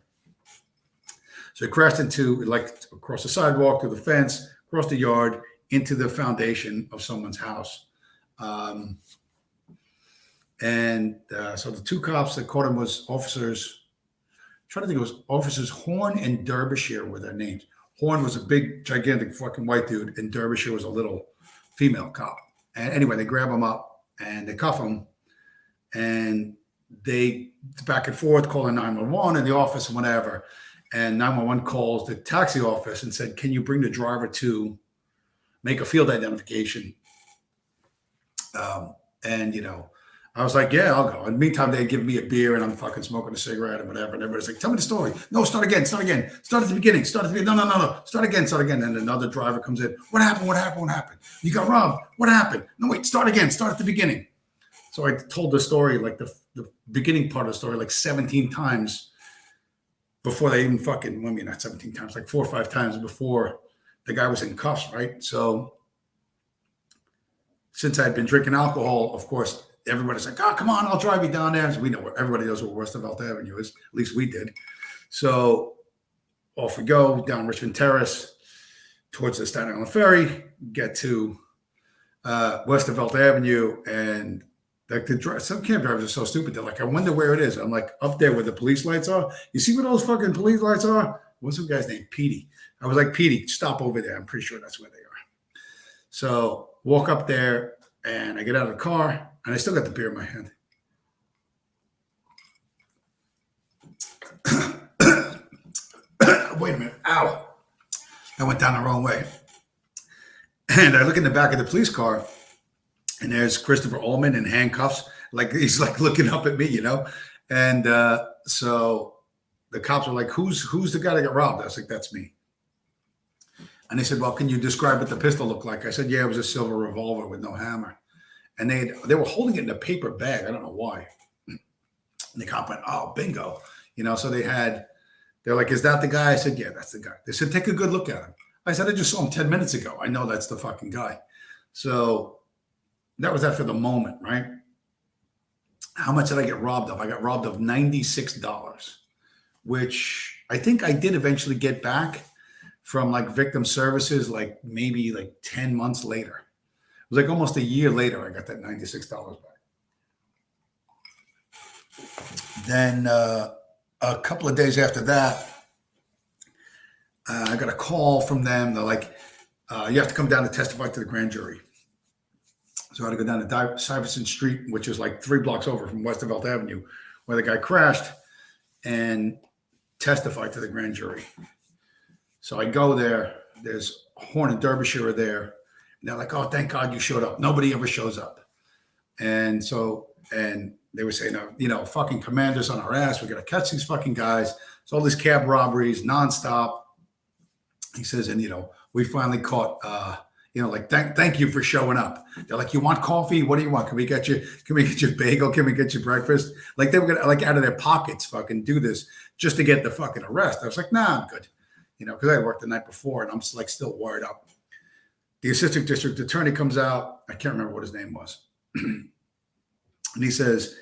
So he crashed into, like, across the sidewalk, through the fence, across the yard, into the foundation of someone's house. So the two cops that caught him was officers, I'm trying to think, it was officers Horn and Derbyshire were their names. Horn was a big, gigantic fucking white dude, and Derbyshire was a little female cop. And anyway, they grab him up and they cuff him, and they back and forth calling 911 in the office and whatever. And 911 calls the taxi office and said, "Can you bring the driver to make a field identification?" I was like, "Yeah, I'll go." And meantime, they give me a beer and I'm fucking smoking a cigarette and whatever. And everybody's like, "Tell me the story." "No, start again. Start at the beginning. No. Start again. And another driver comes in. What happened? You got robbed. What happened? No, wait, start again. Start at the beginning." So I told the story, like the beginning part of the story, like 17 times before they even fucking, well, I mean, not 17 times, like 4 or 5 times before the guy was in cuffs, right? So since I'd been drinking alcohol, of course, everybody's like, "Oh, come on, I'll drive you down there." So we know where everybody knows where Westervelt Avenue is. At least we did. So off we go down Richmond Terrace towards the Staten Island Ferry, get to Westervelt Avenue, and like some cab drivers are so stupid. They're like, "I wonder where it is." I'm like, "Up there where the police lights are. You see where those fucking police lights are?" What's the guy's name? Petey. I was like, "Petey, stop over there. I'm pretty sure that's where they are." So walk up there, and I get out of the car, and I still got the beer in my hand. Wait a minute. Ow. I went down the wrong way. And I look in the back of the police car, and there's Christopher Ullman in handcuffs. Like, he's like looking up at me, you know? And so the cops are like, who's the guy that got robbed? I was like, "That's me." And they said, "Well, can you describe what the pistol looked like?" I said, "Yeah, it was a silver revolver with no hammer." And they were holding it in a paper bag. I don't know why. And the cop went, "Oh, bingo." So they're like, "Is that the guy?" I said, "Yeah, that's the guy." They said, "Take a good look at him." I said, "I just saw him 10 minutes ago. I know that's the fucking guy." So that was that for the moment, right? How much did I get robbed of? I got robbed of $96, which I think I did eventually get back from like victim services, like maybe like 10 months later. It was like almost a year later, I got that $96 back. Then a couple of days after that, I got a call from them. They're like, "You have to come down to testify to the grand jury." So I had to go down to Stuyvesant Street, which is like 3 blocks over from Westervelt Avenue, where the guy crashed, and testify to the grand jury. So I go there. There's Horn and Derbyshire are there. And they're like, "Oh, thank God you showed up. Nobody ever shows up." And they were saying, "Fucking commanders on our ass. We got to catch these fucking guys. It's all these cab robberies nonstop." He says, and, we finally caught, thank you for showing up. They're like, "You want coffee? What do you want? Can we get you bagel? Can we get you breakfast?" Like, they were going to, like, out of their pockets fucking do this just to get the fucking arrest. I was like, "Nah, I'm good." Because I worked the night before and I'm like still wired up. The assistant district attorney comes out. I can't remember what his name was. And he says,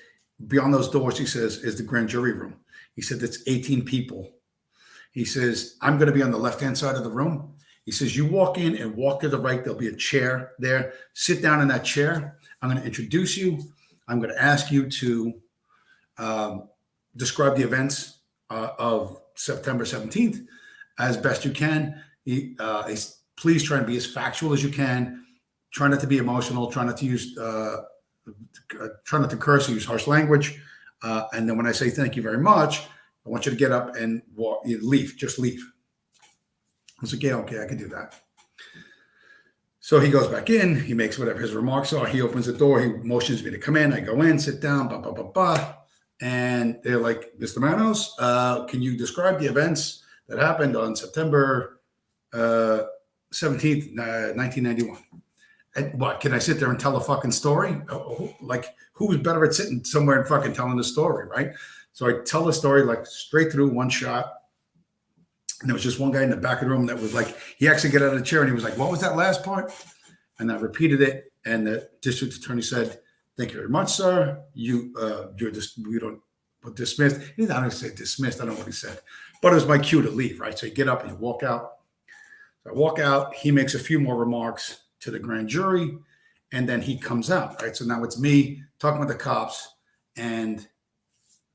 beyond those doors, he says, is the grand jury room. He said, "That's 18 people." He says, "I'm going to be on the left-hand side of the room." He says, "You walk in and walk to the right. There'll be a chair there. Sit down in that chair. I'm going to introduce you. I'm going to ask you to describe the events of September 17th as best you can. Please try and be as factual as you can. Try not to be emotional. Try not to use, try not to curse or use harsh language. And then when I say thank you very much, I want you to get up and leave. Just leave." I was like, "Yeah, okay, I can do that." So he goes back in, he makes whatever his remarks are. He opens the door, he motions me to come in. I go in, sit down, blah, blah, blah, blah. And they're like, Mr. Manos, can you describe the events that happened on September 17th, 1991? And what, can I sit there and tell a fucking story? Like, who's better at sitting somewhere and fucking telling the story, right? So I tell the story like straight through, one shot. And there was just one guy in the back of the room that was like, he actually got out of the chair and he was like, what was that last part? And I repeated it. And the district attorney said, thank you very much, sir. You don't dismissed. He didn't honestly say dismissed. I don't know what he said, but it was my cue to leave, right? So you get up and you walk out. So I walk out. He makes a few more remarks to the grand jury, and then he comes out, right? So now it's me talking with the cops, and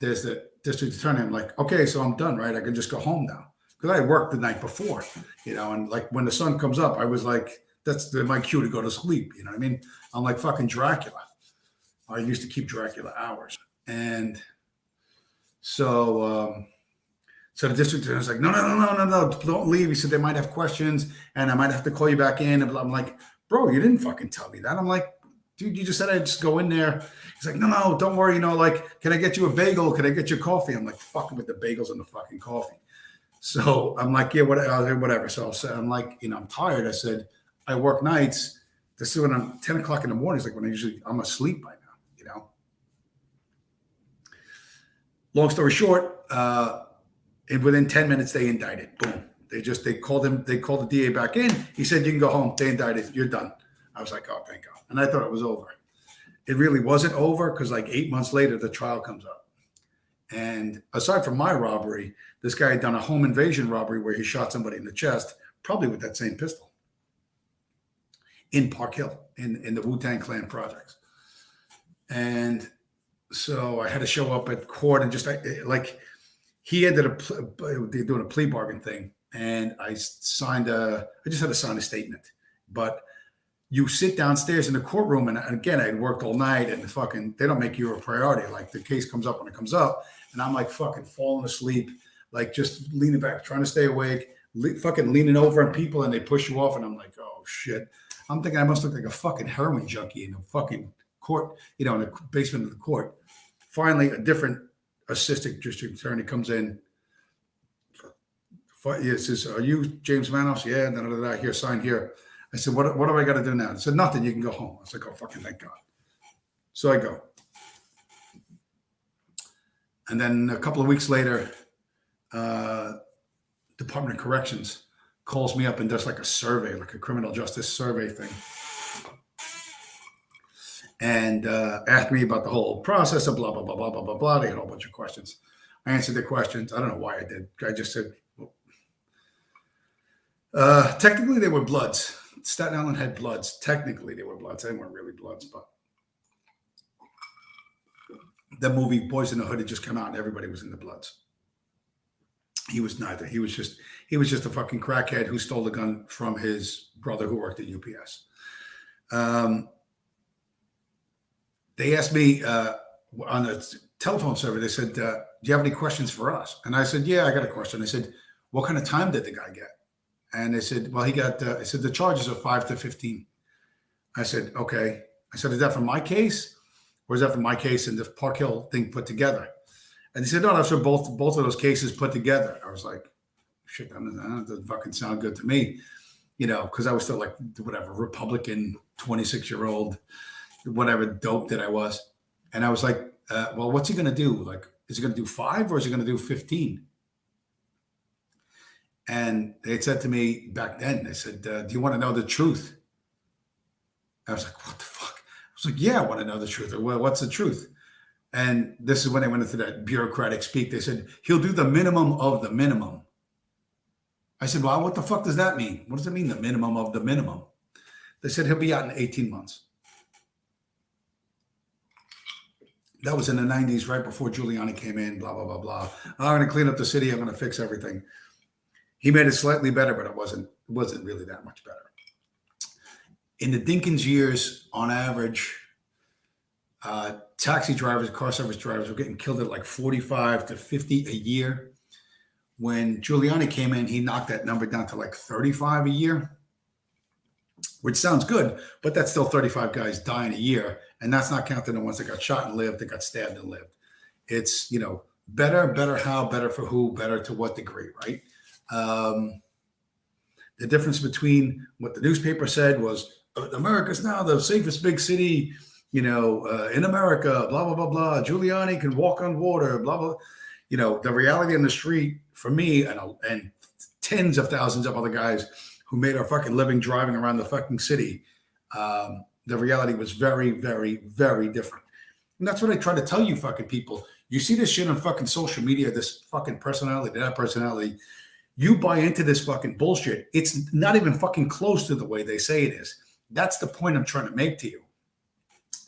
there's the district attorney. I'm like, okay, so I'm done, right? I can just go home now. Because I worked the night before, and like when the sun comes up, I was like, that's my cue to go to sleep. You know what I mean? I'm like fucking Dracula. I used to keep Dracula hours. And so the district attorney was like, no, don't leave. He said, they might have questions and I might have to call you back in. And I'm like, bro, you didn't fucking tell me that. I'm like, dude, you just said I'd just go in there. He's like, no, don't worry. Like, can I get you a bagel? Can I get you coffee? I'm like, fucking with the bagels and the fucking coffee. So I'm like, yeah, whatever. So I'm like, I'm tired. I said, I work nights. This is when I'm 10 o'clock in the morning. It's like when I'm asleep by now, Long story short, within 10 minutes, they indicted. Boom. They called the DA back in. He said, you can go home. They indicted. You're done. I was like, oh, thank God. And I thought it was over. It really wasn't over because like 8 months later, the trial comes up. And aside from my robbery, this guy had done a home invasion robbery where he shot somebody in the chest, probably with that same pistol, in Park Hill, in the Wu-Tang Clan projects. And so I had to show up at court and just like he ended up doing a plea bargain thing. And I just had to sign a statement. But you sit downstairs in the courtroom, and again, I had worked all night, and they don't make you a priority. Like the case comes up when it comes up, and I'm like fucking falling asleep, like just leaning back, trying to stay awake, fucking leaning over on people, and they push you off, and I'm like, oh shit. I'm thinking I must look like a fucking heroin junkie in the fucking court, in the basement of the court. Finally, a different assistant district attorney comes in. He says, are you James Manos? Yeah, here, sign here. I said, what do I got to do now? He said, nothing. You can go home. I was like, oh, fucking thank God. So I go. And then a couple of weeks later, Department of Corrections calls me up and does like a survey, like a criminal justice survey thing. And asked me about the whole process of blah, blah, blah, blah, blah, blah, blah. They had a whole bunch of questions. I answered the questions. I don't know why I did. I just said, technically they were bloods. Staten Island had bloods. Technically, they were bloods. They weren't really bloods, but the movie Boys in the Hood had just come out, and everybody was in the bloods. He was neither. He was just a fucking crackhead who stole the gun from his brother who worked at UPS. They asked me on a telephone survey. They said, "Do you have any questions for us?" And I said, "Yeah, I got a question." They said, "What kind of time did the guy get?" And they said, well, he got, I said, the charges are 5 to 15. I said, okay. I said, is that from my case? Or is that from my case and the Park Hill thing put together? And they said, no, that's for both of those cases put together. I was like, shit, that doesn't fucking sound good to me. Because I was still like, whatever, Republican, 26-year-old, whatever dope that I was. And I was like, well, what's he going to do? Like, is he going to do 5 or is he going to do 15? And they said to me back then, they said, do you want to know the truth? I was like, what the fuck? I was like, yeah, I want to know the truth. Well, what's the truth? And this is when I went into that bureaucratic speak. They said, he'll do the minimum of the minimum. I said, well, what the fuck does that mean? What does it mean, the minimum of the minimum? They said, he'll be out in 18 months. That was in the 90s, right before Giuliani came in, blah, blah, blah, blah. I'm going to clean up the city. I'm going to fix everything. He made it slightly better, but it wasn't really that much better. In the Dinkins years, on average, taxi drivers, car service drivers were getting killed at like 45 to 50 a year. When Giuliani came in, he knocked that number down to like 35 a year. which sounds good, but that's still 35 guys dying a year. And that's not counting the ones that got shot and lived, that got stabbed and lived. It's, better how, better for who, better to what degree, right? The difference between what the newspaper said was America's now the safest big city, in America, blah, blah, blah, blah. Giuliani can walk on water, blah, blah. The reality on the street for me and tens of thousands of other guys who made our fucking living driving around the fucking city, the reality was very, very, very different. And that's what I try to tell you fucking people. You see this shit on fucking social media, this fucking personality, that personality. You buy into this fucking bullshit. It's not even fucking close to the way they say it is. That's the point I'm trying to make to you.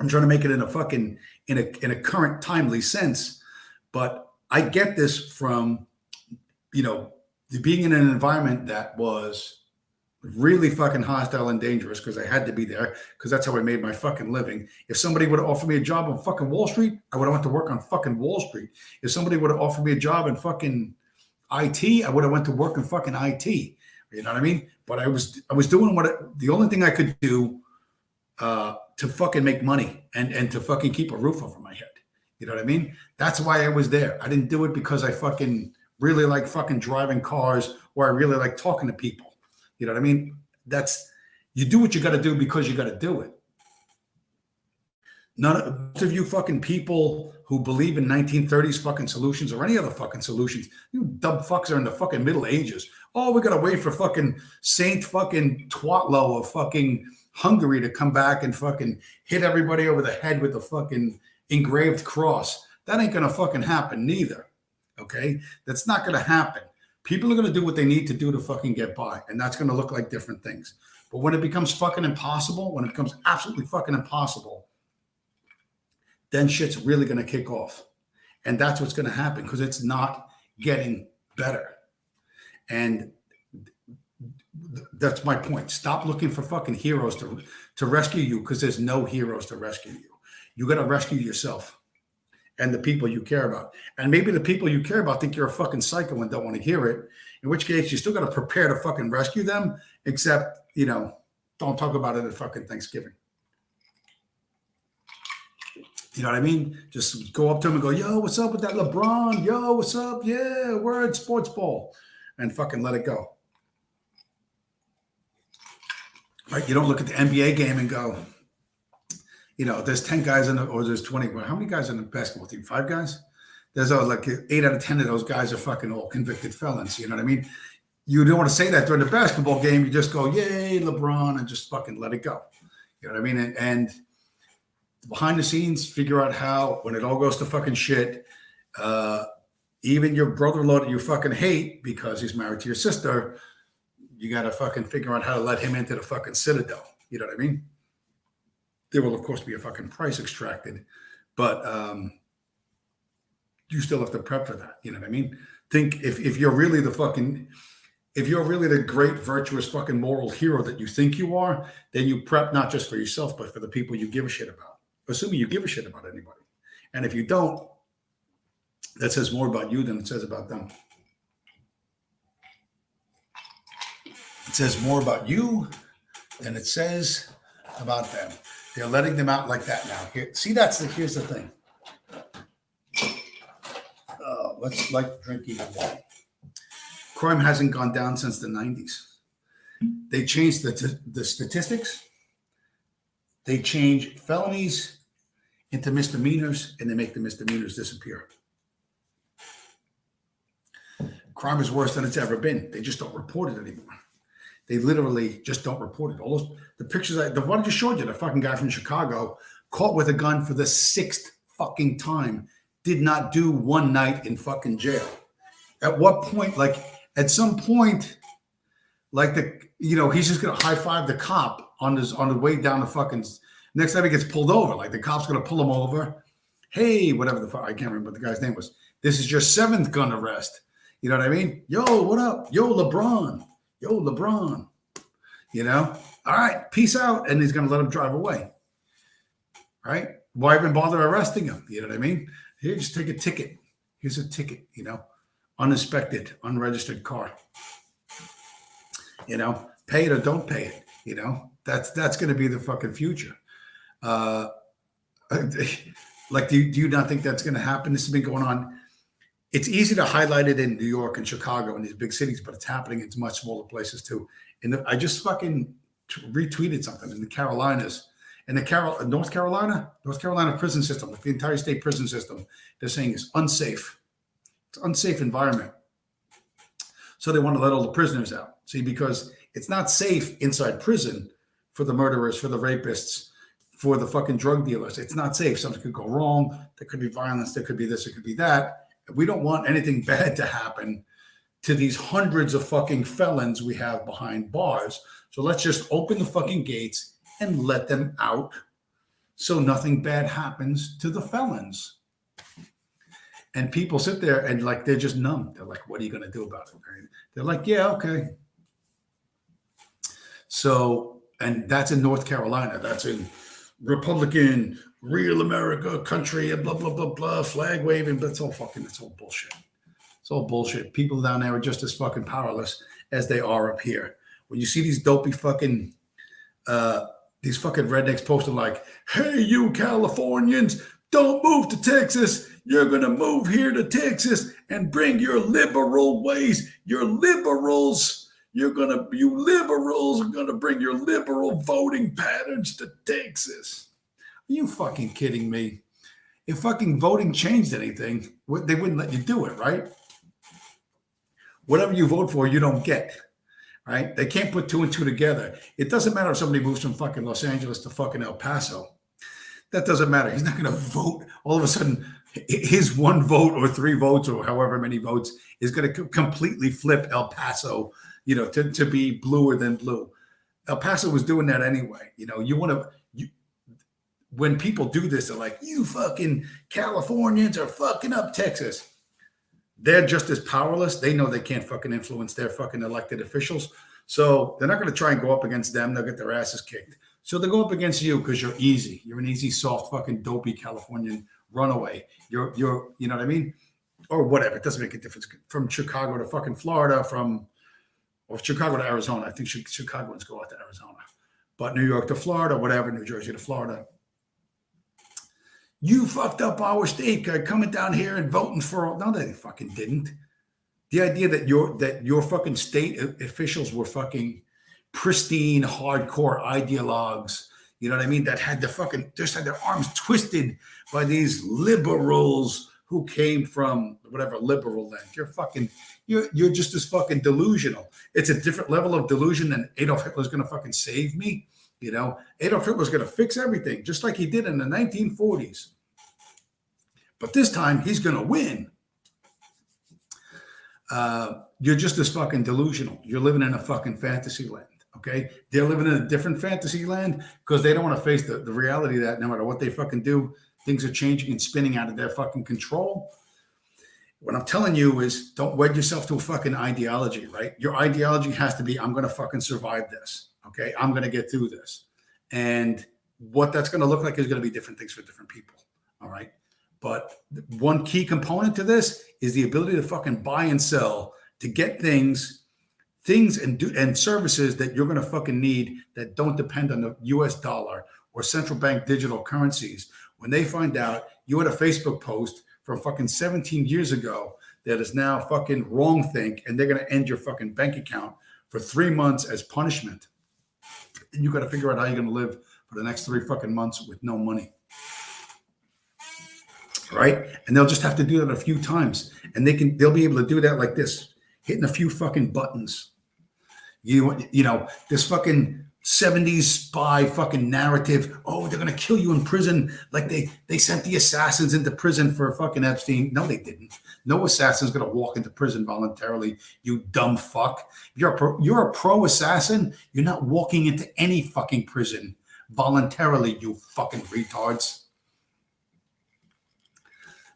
I'm trying to make it in a fucking, in a current timely sense. But I get this from, being in an environment that was really fucking hostile and dangerous because I had to be there because that's how I made my fucking living. If somebody would have offered me a job on fucking Wall Street, I would have went to work on fucking Wall Street. If somebody would have offered me a job in fucking IT, I would have went to work in fucking IT. You know what I mean? But I was doing the only thing I could do to fucking make money and to fucking keep a roof over my head. You know what I mean? That's why I was there. I didn't do it because I fucking really like fucking driving cars or I really like talking to people. You know what I mean? You do what you got to do because you got to do it. None of you fucking people who believe in 1930s fucking solutions or any other fucking solutions, you dumb fucks are in the fucking Middle Ages. Oh, we got to wait for fucking Saint fucking Twatlow of fucking Hungary to come back and fucking hit everybody over the head with the fucking engraved cross. That ain't going to fucking happen neither. Okay? That's not going to happen. People are going to do what they need to do to fucking get by. And that's going to look like different things. But when it becomes fucking impossible, when it becomes absolutely fucking impossible, then shit's really going to kick off. And that's what's going to happen because it's not getting better. And that's my point. Stop looking for fucking heroes to rescue you because there's no heroes to rescue you. You got to rescue yourself and the people you care about. And maybe the people you care about think you're a fucking psycho and don't want to hear it, in which case you still got to prepare to fucking rescue them, except, don't talk about it at fucking Thanksgiving. You know what I mean? Just go up to him and go, yo, what's up with that LeBron? Yo, what's up? Yeah, word, sports ball. And fucking let it go. Right? You don't look at the NBA game and go, there's 10 guys or there's 20. Well, how many guys on the basketball team? 5 guys? There's like 8 out of 10 of those guys are fucking all convicted felons. You know what I mean? You don't want to say that during the basketball game. You just go, yay, LeBron, and just fucking let it go. You know what I mean? And behind the scenes, figure out how, when it all goes to fucking shit, even your brother-in-law that you fucking hate because he's married to your sister, you got to fucking figure out how to let him into the fucking citadel. You know what I mean? There will, of course, be a fucking price extracted, but you still have to prep for that. You know what I mean? Think if you're really the great, virtuous, fucking moral hero that you think you are, then you prep not just for yourself, but for the people you give a shit about. Assuming you give a shit about anybody. And if you don't, that says more about you than it says about them. It says more about you than it says about them. They're letting them out like that now. Here's the thing. Let's like drinking water. Crime hasn't gone down since the 90s. They changed the statistics. They change felonies into misdemeanors, and they make the misdemeanors disappear. Crime is worse than it's ever been. They just don't report it anymore. They literally just don't report it. All the pictures, the one I just showed you, the fucking guy from Chicago, caught with a gun for the 6th fucking time, did not do one night in fucking jail. At what point, at some point, he's just gonna high five the cop on the way down the fucking. Next time he gets pulled over, the cop's gonna pull him over. Hey, whatever the fuck, I can't remember what the guy's name was. This is your 7th gun arrest. You know what I mean? Yo, what up? Yo, LeBron. All right, peace out. And he's gonna let him drive away. Right? Why even bother arresting him? You know what I mean? Here, just take a ticket. Here's a ticket, uninspected, unregistered car. Pay it or don't pay it, That's going to be the fucking future. Uh, like, do you not think that's going to happen? This has been going on. It's easy to highlight it in New York and Chicago and these big cities, but it's happening in much smaller places too. And I just fucking retweeted something in the Carolinas, in the North Carolina prison system, like the entire state prison system, they're saying is unsafe. It's an unsafe environment. So they want to let all the prisoners out. See, because it's not safe inside prison for the murderers, for the rapists, for the fucking drug dealers. It's not safe. Something could go wrong. There could be violence. There could be this. It could be that. We don't want anything bad to happen to these hundreds of fucking felons we have behind bars. So let's just open the fucking gates and let them out so nothing bad happens to the felons. And people sit there and like, they're just numb. They're like, what are you going to do about it? Right? They're like, yeah, okay. So, and that's in North Carolina. That's in Republican, real America country, and blah, blah, blah, blah, flag waving. But it's all bullshit. It's all bullshit. People down there are just as fucking powerless as they are up here. When you see these dopey fucking, these fucking rednecks posting like, hey, you Californians, don't move to Texas. You're going to move here to Texas and bring your liberal ways. Your liberals, you liberals are going to bring your liberal voting patterns to Texas. Are you fucking kidding me? If fucking voting changed anything, they wouldn't let you do it, right? Whatever you vote for, you don't get, right? They can't put two and two together. It doesn't matter if somebody moves from fucking Los Angeles to fucking El Paso. That doesn't matter. He's not going to vote. All of a sudden, his one vote or three votes or however many votes is going to completely flip El Paso, to be bluer than blue. El Paso was doing that anyway. When people do this, they're like, you fucking Californians are fucking up Texas. They're just as powerless. They know they can't fucking influence their fucking elected officials. So they're not going to try and go up against them. They'll get their asses kicked. So they go up against you because you're easy. You're an easy, soft, fucking dopey Californian runaway. You're, you know what I mean? Or whatever. It doesn't make a difference. From Chicago to fucking Florida, or Chicago to Arizona. I think Chicagoans go out to Arizona. But New York to Florida, whatever, New Jersey to Florida. You fucked up our state coming down here and voting for. No, they fucking didn't. The idea that your fucking state officials were fucking pristine, hardcore ideologues, you know what I mean? That had just had their arms twisted by these liberals who came from whatever liberal land. You're just as fucking delusional. It's a different level of delusion than Adolf Hitler's going to fucking save me. Adolf Hitler's going to fix everything, just like he did in the 1940s. But this time, he's going to win. You're just as fucking delusional. You're living in a fucking fantasy land, okay? They're living in a different fantasy land because they don't want to face the reality that no matter what they fucking do, things are changing and spinning out of their fucking control. What I'm telling you is don't wed yourself to a fucking ideology, right? Your ideology has to be, I'm going to fucking survive this. Okay, I'm going to get through this. And what that's going to look like is going to be different things for different people. All right. But one key component to this is the ability to fucking buy and sell, to get things and services that you're going to fucking need that don't depend on the US dollar or central bank digital currencies. When they find out you had a Facebook post from fucking 17 years ago that is now fucking wrong think, and they're going to end your fucking bank account for 3 months as punishment. You got to figure out how you're going to live for the next 3 fucking months with no money. Right? And they'll just have to do that a few times. And they'll be able to do that like this, hitting a few fucking buttons. You know, this fucking 70s spy fucking narrative. Oh, they're going to kill you in prison. Like they sent the assassins into prison for fucking Epstein. No, they didn't. No assassin's going to walk into prison voluntarily, you dumb fuck. You're a pro assassin. You're not walking into any fucking prison voluntarily, you fucking retards.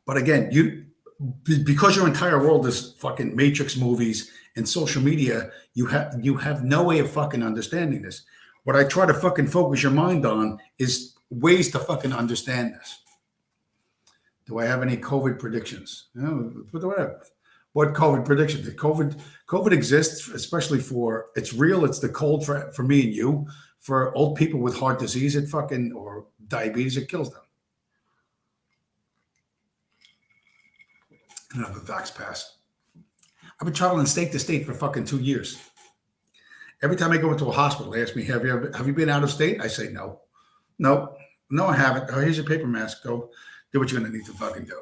But again, because your entire world is fucking Matrix movies and social media, you have no way of fucking understanding this. What I try to fucking focus your mind on is ways to fucking understand this. Do I have any COVID predictions? Whatever. What COVID prediction? The COVID exists, especially for it's real. It's the cold for me and you. For old people with heart disease, it fucking or diabetes, it kills them. I don't have a vax pass. I've been traveling state to state for fucking 2 years. Every time I go into a hospital, they ask me, have you been out of state? I say no. No, no, I haven't. Oh, here's your paper mask. Go do what you're gonna need to fucking do.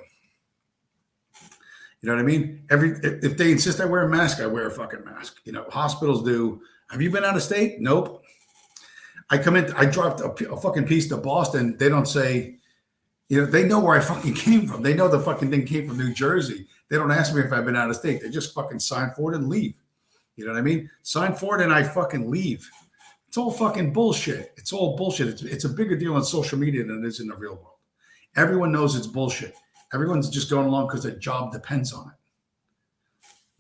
You know what I mean? If they insist I wear a mask, I wear a fucking mask. You know, hospitals do. Have you been out of state? Nope. I drive a fucking piece to Boston. They don't say, you know, they know where I fucking came from. They know the fucking thing came from New Jersey. They don't ask me if I've been out of state. They just fucking sign for it and leave. You know what I mean? Sign for it and I fucking leave. It's all fucking bullshit. It's all bullshit. It's a bigger deal on social media than it is in the real world. Everyone knows it's bullshit. Everyone's just going along because their job depends on it.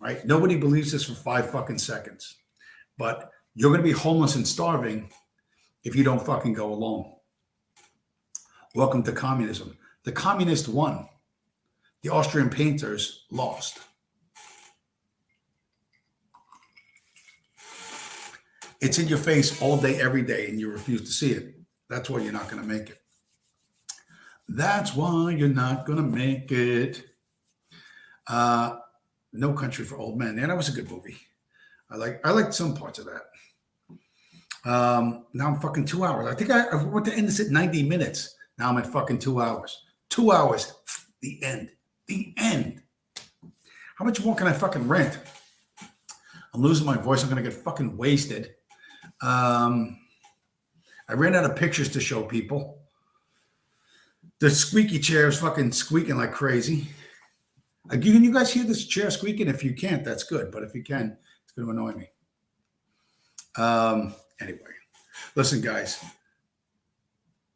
Right? Nobody believes this for 5 fucking seconds. But you're going to be homeless and starving if you don't fucking go along. Welcome to communism. The communists won. The Austrian painters lost. It's in your face all day, every day, and you refuse to see it. That's why you're not going to make it. That's why you're not going to make it. No Country for Old Men. Yeah, that was a good movie. I liked some parts of that. Now I'm fucking 2 hours. I think I want to end this at 90 minutes. Now I'm at fucking 2 hours. 2 hours. The end. The end. How much more can I fucking rant? I'm losing my voice. I'm going to get fucking wasted. I ran out of pictures to show people. The squeaky chair is fucking squeaking like crazy. Can you guys hear this chair squeaking? If you can't, that's good. But if you can, it's going to annoy me. Anyway, listen, guys.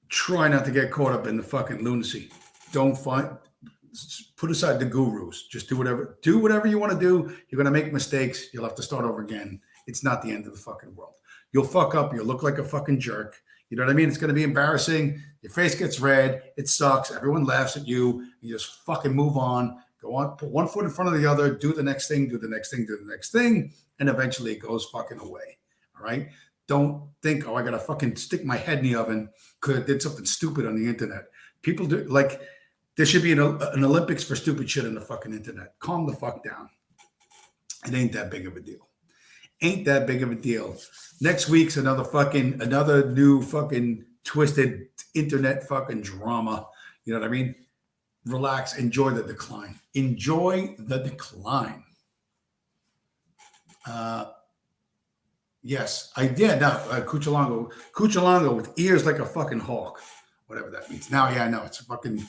Try not to get caught up in the fucking lunacy. Put aside the gurus. Just do whatever you want to do. You're going to make mistakes. You'll have to start over again. It's not the end of the fucking world. You'll fuck up. You'll look like a fucking jerk. You know what I mean? It's going to be embarrassing. Your face gets red. It sucks. Everyone laughs at you. You just fucking move on. Go on. Put one foot in front of the other. Do the next thing. Do the next thing. Do the next thing. And eventually it goes fucking away. All right? Don't think, I got to fucking stick my head in the oven because I did something stupid on the internet. People do, like, there should be an Olympics for stupid shit on the fucking internet. Calm the fuck down. It ain't that big of a deal. Ain't that big of a deal. Next week's another new fucking twisted internet fucking drama. You know what I mean? Relax. Enjoy the decline. Enjoy the decline. Yes, I did. Now, Cucamonga with ears like a fucking hawk, whatever that means. Now, yeah, I know it's fucking.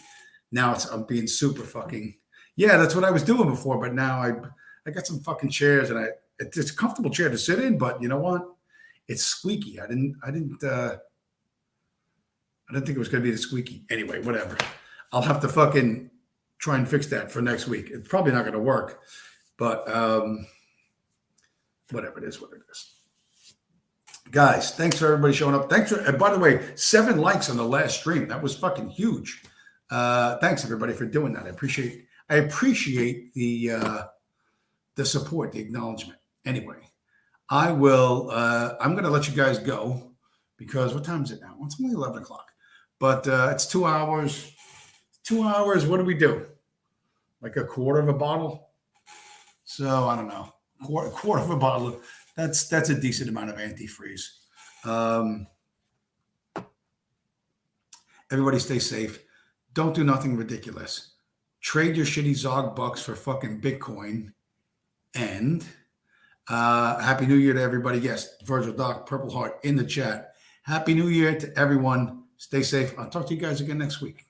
Now I'm being super fucking. Yeah, that's what I was doing before, but now I got some fucking chairs and it's a comfortable chair to sit in, but you know what? It's squeaky. I didn't think it was going to be the squeaky. Anyway, whatever. I'll have to fucking try and fix that for next week. It's probably not going to work, but whatever it is, what it is. Guys, thanks for everybody showing up. Thanks for, and by the way, 7 likes on the last stream. That was fucking huge. Thanks everybody for doing that. I appreciate the support, the acknowledgement. Anyway, I'm going to let you guys go because what time is it now? Well, it's only 11 o'clock, but it's 2 hours. 2 hours. What do we do? Like a quarter of a bottle? So I don't know. Quarter of a bottle. That's a decent amount of antifreeze. Everybody stay safe. Don't do nothing ridiculous. Trade your shitty Zog bucks for fucking Bitcoin. And Happy New Year to everybody. Yes, Virgil Doc, Purple Heart in the chat. Happy New Year to everyone. Stay safe. I'll talk to you guys again next week.